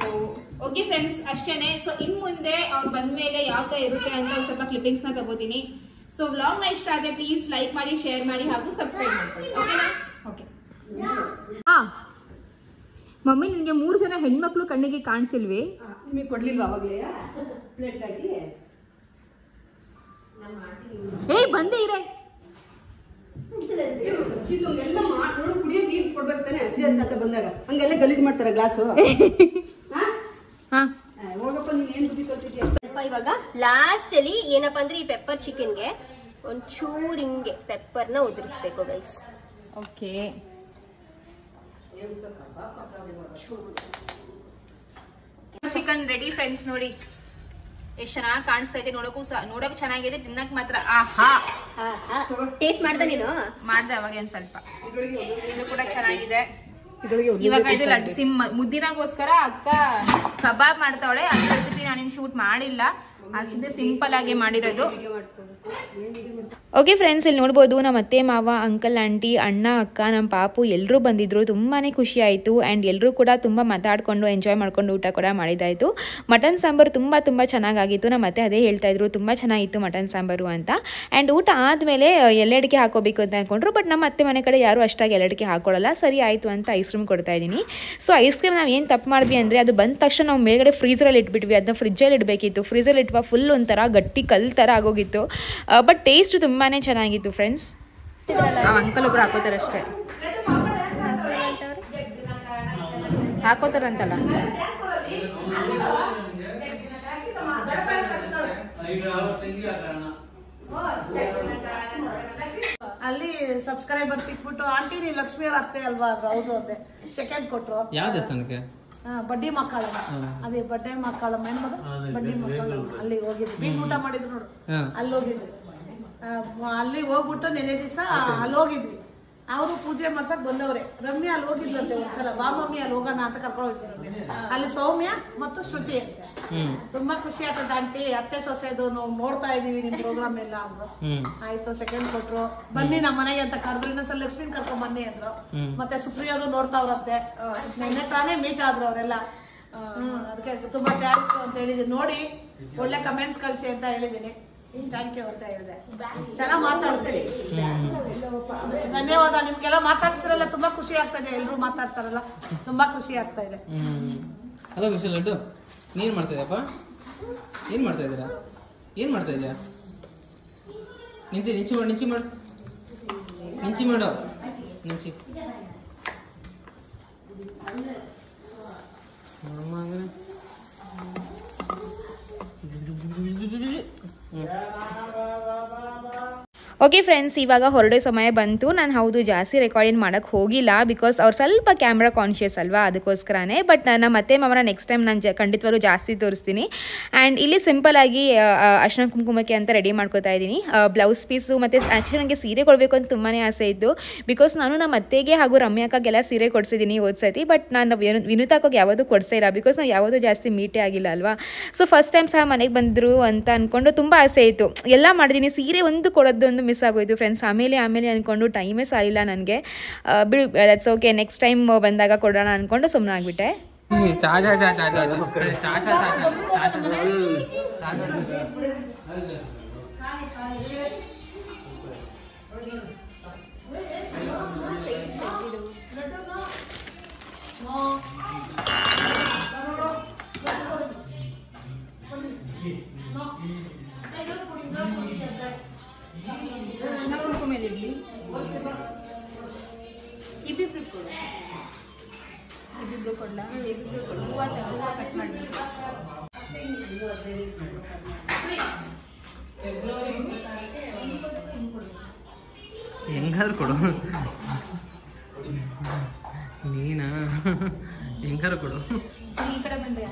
ಓಕೆ ಫ್ರೆಂಡ್ಸ್, ಅಷ್ಟೇನೆ. ಸೊ ಇನ್ ಮುಂದೆ ಅವ್ರು ಬಂದ್ಮೇಲೆ ಯಾವ ತರ ಇರುತ್ತೆ ಅಂತ ಸ್ವಲ್ಪ ಕ್ಲಿಪ್ಪಿಂಗ್ಸ್ ನ ತಗೋತೀನಿ. ಸೊ ವ್ಲಾಗ್ ನ ಇಷ್ಟ ಆದ್ರೆ ಪ್ಲೀಸ್ ಲೈಕ್ ಮಾಡಿ, ಶೇರ್ ಮಾಡಿ ಹಾಗೂ ಸಬ್ಸ್ಕ್ರೈಬ್ ಮಾಡ್ಕೊಳ್ಳಿ. ಓಕೆನಾ? ಓಕೆ. ಮಮ್ಮಿ, ನಿನ್ಗೆ 3 ಜನ ಹೆಣ್ಮಕ್ಳು ಕಣ್ಣಿಗೆ ಕಾಣಿಸಿಲ್ವಿ? ನಿಮಗೆ ಕೊಡ್ಲಿಲ್ವಾ ಅವಾಗಲೇ ಪ್ಲೇಟ್ ಆಗಿ? ಬಂದೇ ಇರೇ. ಎಲ್ಲ ನೋಡು, ಕುಡಿಯೋಕೆ ನೀರು ಕೊಡ್ಬೇಕು ತಾನೆ ಅಜ್ಜಿ ಅಂತ ಬಂದಾಗ. ಹಂಗೆಲ್ಲ ಗಲೀಜ್ ಮಾಡ್ತಾರೆ ಗ್ಲಾಸು. ಹೋಗಪ್ಪ, ನೀನ್ ಏನ್ ಬುದ್ಧಿ ಕಲ್ತಿದ್ಯಾ? ಸ್ವಲ್ಪ ಇವಾಗ ಲಾಸ್ಟ್ ಅಲ್ಲಿ ಏನಪ್ಪಾ ಅಂದ್ರೆ ಈ ಪೆಪ್ಪರ್ ಚಿಕನ್ಗೆ ಒಂಚೂರು ಹಿಂಗೆ ಪೆಪ್ಪರ್ನ ಉದುರಿಸ್ಬೇಕು guys. Okay. Chicken ready friends. ನೋಡಿ ಎಷ್ಟು ಚೆನ್ನಾಗಿ ಕಾಣಿಸ್ತಾ ಇದೆ. ನೋಡೋಕು ಚೆನ್ನಾಗಿದೆ, ತಿನ್ನಕ್ ಮಾತ್ರ ಆಹಾ. ಟೇಸ್ಟ್ ಮಾಡ್ದೆ ನೀನು? ಮಾಡ್ದೆ ಅವಾಗ ಒಂದ್ ಸ್ವಲ್ಪ. ಇದು ಕೂಡ ಚೆನ್ನಾಗಿದೆ. ಇವಾಗ ಇದು ಮುದ್ದಿನಾಗೋಸ್ಕರ ಅಕ್ಕ ಕಬಾಬ್ ಮಾಡ್ತಾವಳೆ. ಅದ್ರ ರೆಸಿಪಿ ನಾನು ಶೂಟ್ ಮಾಡಿಲ್ಲ, ಅದು ಸಿಂಪಲ್ ಆಗಿ ಮಾಡಿರೋದು. ಓಕೆ ಫ್ರೆಂಡ್ಸ್, ಇಲ್ಲಿ ನೋಡ್ಬೋದು ನಮ್ಮ ಅತ್ತೆ ಮಾವ, ಅಂಕಲ್, ಆಂಟಿ, ಅಣ್ಣ, ಅಕ್ಕ, ನಮ್ಮ ಪಾಪು ಎಲ್ಲರೂ ಬಂದಿದ್ರು. ತುಂಬಾ ಖುಷಿ ಆಯಿತು. ಆ್ಯಂಡ್ ಎಲ್ಲರೂ ಕೂಡ ತುಂಬ ಮಾತಾಡಿಕೊಂಡು ಎಂಜಾಯ್ ಮಾಡ್ಕೊಂಡು ಊಟ ಕೂಡ ಮಾಡಿದ್ದಾಯಿತು. ಮಟನ್ ಸಾಂಬಾರು ತುಂಬ ಚೆನ್ನಾಗಾಗಿತ್ತು. ನಮ್ಮ ಅತ್ತೆ ಅದೇ ಹೇಳ್ತಾಯಿದ್ರು, ತುಂಬ ಚೆನ್ನಾಗಿತ್ತು ಮಟನ್ ಸಾಂಬಾರು ಅಂತ. ಆ್ಯಂಡ್ ಊಟ ಆದಮೇಲೆ ಎಲೆಡಿಕೆ ಹಾಕೋಬೇಕು ಅಂತ ಅಂದ್ಕೊಂಡ್ರು. ಬಟ್ ನಮ್ಮ ಅತ್ತೆ ಮನೆ ಕಡೆ ಯಾರು ಅಷ್ಟಾಗಿ ಎಲೆಡಿಕೆ ಹಾಕೊಳ್ಳಲ್ಲ. ಸರಿ ಆಯಿತು ಅಂತ ಐಸ್ ಕ್ರೀಮ್ ಕೊಡ್ತಾ ಇದ್ದೀನಿ. ಸೊ ಐಸ್ ಕ್ರೀಮ್ ನಾವು ಏನು ತಪ್ಪು ಮಾಡಿದ್ವಿ ಅಂದರೆ, ಅದು ಬಂದ ತಕ್ಷಣ ನಾವು ಮೇಲ್ಗಡೆ ಫ್ರೀಸರಲ್ಲಿ ಇಟ್ಬಿಟ್ವಿ. ಅದನ್ನ ಫ್ರಿಜ್ಜಲ್ಲಿ ಇಡಬೇಕಿತ್ತು. ಫ್ರೀಸಲ್ಲಿ ಇಟ್ವಾ ಫುಲ್ ಒಂಥರ ಗಟ್ಟಿ ಕಲ್ ಥರ ಆಗೋಗಿತ್ತು. ಬಟ್ ಟೇಸ್ಟ್ ತುಂಬಾ ಚೆನ್ನಾಗಿತ್ತು ಫ್ರೆಂಡ್ಸ್. ಅಂಕಲ್ ಒಬ್ರು ಹಾಕೋತಾರೆ ಅಷ್ಟೇ, ಹಾಕೋತಾರಂತಲ್ಲ. ಅಲ್ಲಿ ಸಬ್ಸ್ಕ್ರೈಬರ್ ಸಿಕ್ಬಿಟ್ಟು, ಆಂಟಿ ನೀ ಲಕ್ಷ್ಮಿ ಅವ್ರ ಅತ್ತೆ ಅಲ್ವಾ? ಹೌದು ಅಂದೆ. ಸೆಕೆಂಡ್ ಕೊಟ್ರು. ಯಾವ ದೇವಸ್ಥಾನಕ್ಕೆ? ಬಡ್ಡಿ ಮಕ್ಕಳ, ಅದೇ ಬಡ್ಡೆ ಮಕ್ಕಳ ಮೆನ್ಮದು ಬಡ್ಡಿ ಮಕ್ಕಳು. ಅಲ್ಲಿ ಹೋಗಿದ್ವಿ, ಬೀಗ್ ಊಟ ಮಾಡಿದ್ರು ನೋಡು, ಅಲ್ಲಿ ಹೋಗಿದ್ವಿ. ಅಲ್ಲಿ ಹೋಗ್ಬಿಟ್ಟು ನೆನೆ ದಿವಸ ಅಲ್ಲಿ ಹೋಗಿದ್ವಿ. ಅವರು ಪೂಜೆ ಮಾಡ್ಸಕ್ ಬಂದವ್ರೆ. ರಮ್ಯಾ ಅಲ್ಲಿ ಹೋಗಿದ್ರಂತೆ ಒಂದ್ಸಲ. ಬಾ ಮಮ್ಮಿ ಅಲ್ಲಿ ಹೋಗೋಣ ಅಂತ ಕರ್ಕೊಂಡು ಹೋಗಿದ್ರು. ಅಲ್ಲಿ ಸೌಮ್ಯ ಮತ್ತು ಶ್ರುತಿ ಅಂತೆ. ತುಂಬಾ ಖುಷಿ ಆಗ್ತದೆ ಆಂಟಿ, ಅತ್ತೆ ಸೊಸೆದು ನಾವು ನೋಡ್ತಾ ಇದೀವಿ ನಿಮ್ ಪ್ರೋಗ್ರಾಮ್ ಎಲ್ಲ ಅಂದ್ರು. ಆಯ್ತು, ಸೆಕೆಂಡ್ ಕೊಟ್ರು. ಬನ್ನಿ ನಮ್ಮ ಮನೆಗೆ ಅಂತ ಕರೆದ್ರು. ಇನ್ನೊಂದ್ಸಲ ಲಕ್ಷ್ಮೀ ಕರ್ಕೊಂಡ್ ಬನ್ನಿ ಅಂದ್ರು. ಮತ್ತೆ ಸುಪ್ರಿಯರು ನೋಡ್ತಾವ್ರಂತೆ. ನೆನ್ನೆ ತಾನೇ ಮೀಟ್ ಆದ್ರು ಅವರೆಲ್ಲ. ಅದಕ್ಕೆ ತುಂಬಾ ಥ್ಯಾಂಕ್ಸ್ ಅಂತ ಹೇಳಿದೀನಿ. ನೋಡಿ ಒಳ್ಳೆ ಕಮೆಂಟ್ಸ್ ಕಳ್ಸಿ ಅಂತ ಹೇಳಿದೀನಿ. ಥ್ಯಾಂಕ್ ಯು ಅಂತ ಹೇಳಿದೆ. ಚೆನ್ನಾಗ್ ಮಾತಾಡ್ತೀರಿ, ಧನ್ಯವಾದ. ನಿಮ್ಗೆಲ್ಲ ಮಾತಾಡ್ಸ್ತಿರಲ್ಲ, ತುಂಬಾ ಖುಷಿ ಆಗ್ತಾ ಇದೆ. ಎಲ್ರು ಮಾತಾಡ್ತಾರಲ್ಲ, ತುಂಬಾ ಖುಷಿ ಆಗ್ತಾ ಇದೆ. ಹಲೋ ಮಿಸ್ಟರ್ ಲಡ್ಡು, ನೀನ್ ಮಾಡ್ತಾ ಇದೆಯಪ್ಪ? ಏನ್ ಮಾಡ್ತಾ ಇದ್ದೀರಾ? ಏನ್ ಮಾಡ್ತಾ ಇದೆಯಾ? ನಿಂಚಿ ಮಾಡು, ನಿಂಚಿ ಮಾಡು, ನಿಂಚಿ ಮಾಡು, ನಿಂಚಿ. ಓಕೆ ಫ್ರೆಂಡ್ಸ್, ಇವಾಗ ಹೊರಡೋ ಸಮಯ ಬಂತು. ನಾನು ಹೌದು ಜಾಸ್ತಿ ರೆಕಾರ್ಡಿಂಗ್ ಮಾಡೋಕ್ಕೆ ಹೋಗಿಲ್ಲ, ಬಿಕಾಸ್ ಅವ್ರು ಸ್ವಲ್ಪ ಕ್ಯಾಮ್ರಾ ಕಾನ್ಷಿಯಸ್ ಅಲ್ವಾ, ಅದಕ್ಕೋಸ್ಕರನೇ. ಬಟ್ ನಮ್ಮ ಅತ್ತೆ ಮಾಮನ ನೆಕ್ಸ್ಟ್ ಟೈಮ್ ನಾನು ಖಂಡಿತವಾಗ್ಲೂ ಜಾಸ್ತಿ ತೋರಿಸ್ತೀನಿ. ಆ್ಯಂಡ್ ಇಲ್ಲಿ ಸಿಂಪಲ್ಲಾಗಿ ಅರ್ಶಿನ ಕುಂಕುಮಕ್ಕೆ ಅಂತ ರೆಡಿ ಮಾಡ್ಕೋತಾ ಇದ್ದೀನಿ. ಬ್ಲೌಸ್ ಪೀಸು ಮತ್ತು ಆ್ಯಕ್ಚುಲಿ ನನಗೆ ಸೀರೆ ಕೊಡಬೇಕು ಅಂತ ತುಂಬಾ ಆಸೆ ಇತ್ತು, ಬಿಕಾಸ್ ನಾನು ನಮ್ಮ ಅತ್ತೆಗೆ ಹಾಗೂ ರಮ್ಯಾಕಾಗೆಲ್ಲ ಸೀರೆ ಕೊಡಿಸಿದ್ದೀನಿ ಹೋದ ಸತಿ. ಬಟ್ ನಾನು ವಿನುತಾಕೋಗಿ ಯಾವುದು ಕೊಡಿಸೇ ಇಲ್ಲ, ಬಿಕಾಸ್ ನಾವು ಯಾವುದು ಜಾಸ್ತಿ ಮೀಟೇ ಆಗಿಲ್ಲ ಅಲ್ವಾ. ಸೊ ಫಸ್ಟ್ ಟೈಮ್ ಸಹ ಮನೆಗೆ ಬಂದರು ಅಂತ ಅಂದ್ಕೊಂಡು ತುಂಬ ಆಸೆ ಇತ್ತು. ಎಲ್ಲ ಮಾಡಿದ್ದೀನಿ, ಸೀರೆ ಒಂದು ಕೊಡೋದು ಒಂದು ಮಿಸ್ ಆಗೋಯ್ತು ಫ್ರೆಂಡ್ಸ್. ಆಮೇಲೆ ಅಂದ್ಕೊಂಡು ಟೈಮೇ ಸಾಲಿಲ್ಲ ನನಗೆ. ಬಿಡು, ದಟ್ಸ್ ಓಕೆ, ನೆಕ್ಸ್ಟ್ ಟೈಮ್ ಬಂದಾಗ ಕೊಡೋಣ ಅಂದ್ಕೊಂಡು ಸುಮ್ಮನೆ ಆಗಿಬಿಟ್ಟೆ. ಹೆಂಗಾರು ಕೊಡು ನೀನಾ, ಹೆಂಗಾರು ಕೊಡು. ಈ ಕಡೆ ಬಂದೆ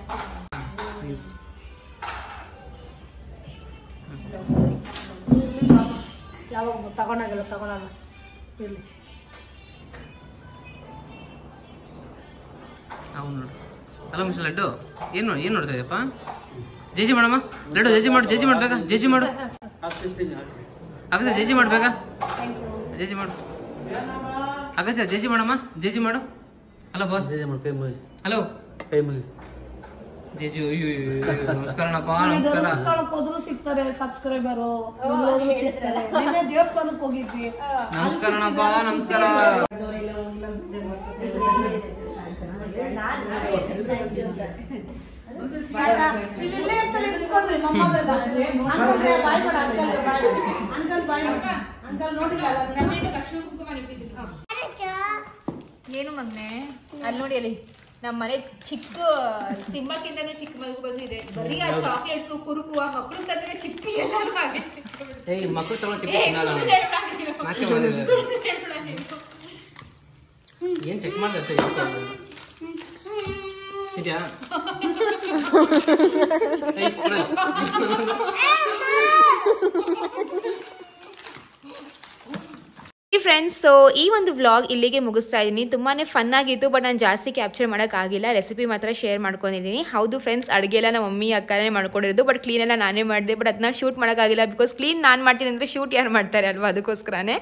ಯಾವಾಗ ತಗೊಳಲ್ಲ ಇರಲಿ. ಅವ್ನು ನೋಡು. ಅಲ್ಲ ಮಿಸ್ ಲಡ್ಡು, ಏನು ನೋಡ್ತಾ ಇದೆಯಪ್ಪ? ಜೇಜಿ ಮಾಡಮ್ಮ ಲಡ್ಡು, ಜೇಜಿ ಮಾಡ್ಬೇಕಾ? ಜೇಜಿ ಮಾಡು ಅಗಸ್ಯ, ಜೇಜಿ ಮಾಡ್ಬೇಕಾ? ಜೇಜಿ ಮಾಡು ಅಗಸ್ಯ, ಜೇಜಿ ಮಾಡಮ್ಮ, ಜೇಜಿ ಮಾಡು. ಹಲೋ ಬಾಸ್, ಹಲೋ ಜೇಜಿ. ನಮಸ್ಕಾರನಪ್ಪ. ನಮಸ್ಕಾರ. ದೇವಸ್ಥಾನಕ್ಕೆ ಹೋದ್ರು ಸಿಗ್ತಾರೆ ಸಬ್ಸ್ಕ್ರೈಬರು, ಸಿಗ್ತಾರೆ. ದೇವಸ್ಥಾನಕ್ಕೆ ಹೋಗಿದ್ವಿ. ನಮಸ್ಕಾರನಪ್ಪ. ನಮಸ್ಕಾರ. ಇಲ್ಲೇ ಇರ್ತಾರೆ, ಇಸ್ಕೊಂಡ್ರಿ ಮೊಮ್ಮಗಳೆಲ್ಲ. ಅಂಕಲ್ಗೆ ಬಾಯ್ ಮಾಡ, ಅಂಕಲ್ಗೆ ಬಾಯ್. ಅಂಕಲ್ ಬಾಯ್ ಮಾಡ. ಅಂಕಲ್ ನೋಡಿಲ್ಲ ಅರ್ಶಿನ ಕುಂಕುಮ ಇಟ್ಟಿದ್ದೀನಿ. ಏನು ಮಗ್ನೆ, ಅಲ್ಲಿ ನೋಡಿ, ಅಲ್ಲಿ ನಮ್ಮ ಮನೆ ಚಿಕ್ಕ ಸಿಂಹಕ್ಕಿಂತನೂ ಚಿಕ್ಕ ಮಗು ಬಂದು ಇದೆ. ಬರೀ ಆ ಚಾಕ್ಲೇಟ್ಸು ಕುರುಕು ಆ ಮಕ್ಕಳು ತಂದ್ರೆ ಚಿಕ್ಕ ಎಲ್ಲರೂ ಮಕ್ಕಳು ತಗೊಂಡು ಏನ್ ಚೆಕ್ ಮಾಡ್ದೆ ಇದೆಯಾ? ಫ್ರೆಂಡ್ಸ್, ಸೊ ಈ ಒಂದು ವ್ಲಾಗ್ ಇಲ್ಲಿಗೆ ಮುಗಿಸ್ತಾ ಇದ್ದೀನಿ. ತುಂಬಾ ಫನ್ ಆಗಿತ್ತು, ಬಟ್ ನಾನು ಜಾಸ್ತಿ ಕ್ಯಾಪ್ಚರ್ ಮಾಡೋಕ್ಕಾಗಿಲ್ಲ. ರೆಸಿಪಿ ಮಾತ್ರ ಶೇರ್ ಮಾಡ್ಕೊಂಡಿದ್ದೀನಿ. ಹೌದು ಫ್ರೆಂಡ್ಸ್, ಅಡುಗೆ ಎಲ್ಲ ನಮ್ಮ ಮಮ್ಮಿ ಅಕ್ಕನೇ ಮಾಡ್ಕೊಂಡಿರೋದು, ಬಟ್ ಕ್ಲೀನ್ ಎಲ್ಲ ನಾನೇ ಮಾಡಿದೆ. ಬಟ್ ಅದನ್ನ ಶೂಟ್ ಮಾಡೋಕ್ಕಾಗಿಲ್ಲ, ಬಿಕಾಸ್ ಕ್ಲೀನ್ ನಾನು ಮಾಡ್ತೀನಿ ಅಂದರೆ ಶೂಟ್ ಯಾರು ಮಾಡ್ತಾರೆ ಅಲ್ವಾ, ಅದಕ್ಕೋಸ್ಕರನೇ.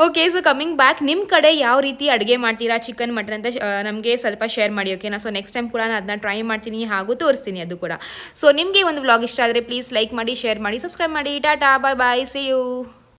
ಓಕೆ, ಸೊ ಕಮಿಂಗ್ ಬ್ಯಾಕ್, ನಿಮ್ಮ ಕಡೆ ಯಾವ ರೀತಿ ಅಡುಗೆ ಮಾಡ್ತೀರಾ, ಚಿಕನ್ ಮಟನ್ ಅಂತ ನಮಗೆ ಸ್ವಲ್ಪ ಶೇರ್ ಮಾಡಿ, ಓಕೆನಾ? ಸೊ ನೆಕ್ಸ್ಟ್ ಟೈಮ್ ಕೂಡ ನಾನು ಅದನ್ನ ಟ್ರೈ ಮಾಡ್ತೀನಿ ಹಾಗೂ ತೋರಿಸ್ತೀನಿ ಅದು ಕೂಡ. ಸೊ ನಿಮಗೆ ಒಂದು ವ್ಲಾಗ್ ಇಷ್ಟ ಆದರೆ ಪ್ಲೀಸ್ ಲೈಕ್ ಮಾಡಿ, ಶೇರ್ ಮಾಡಿ, ಸಬ್ಸ್ಕ್ರೈಬ್ ಮಾಡಿ. ಟಾಟಾ, ಬಾಯ್ ಬಾಯ್, ಸಿ ಯು.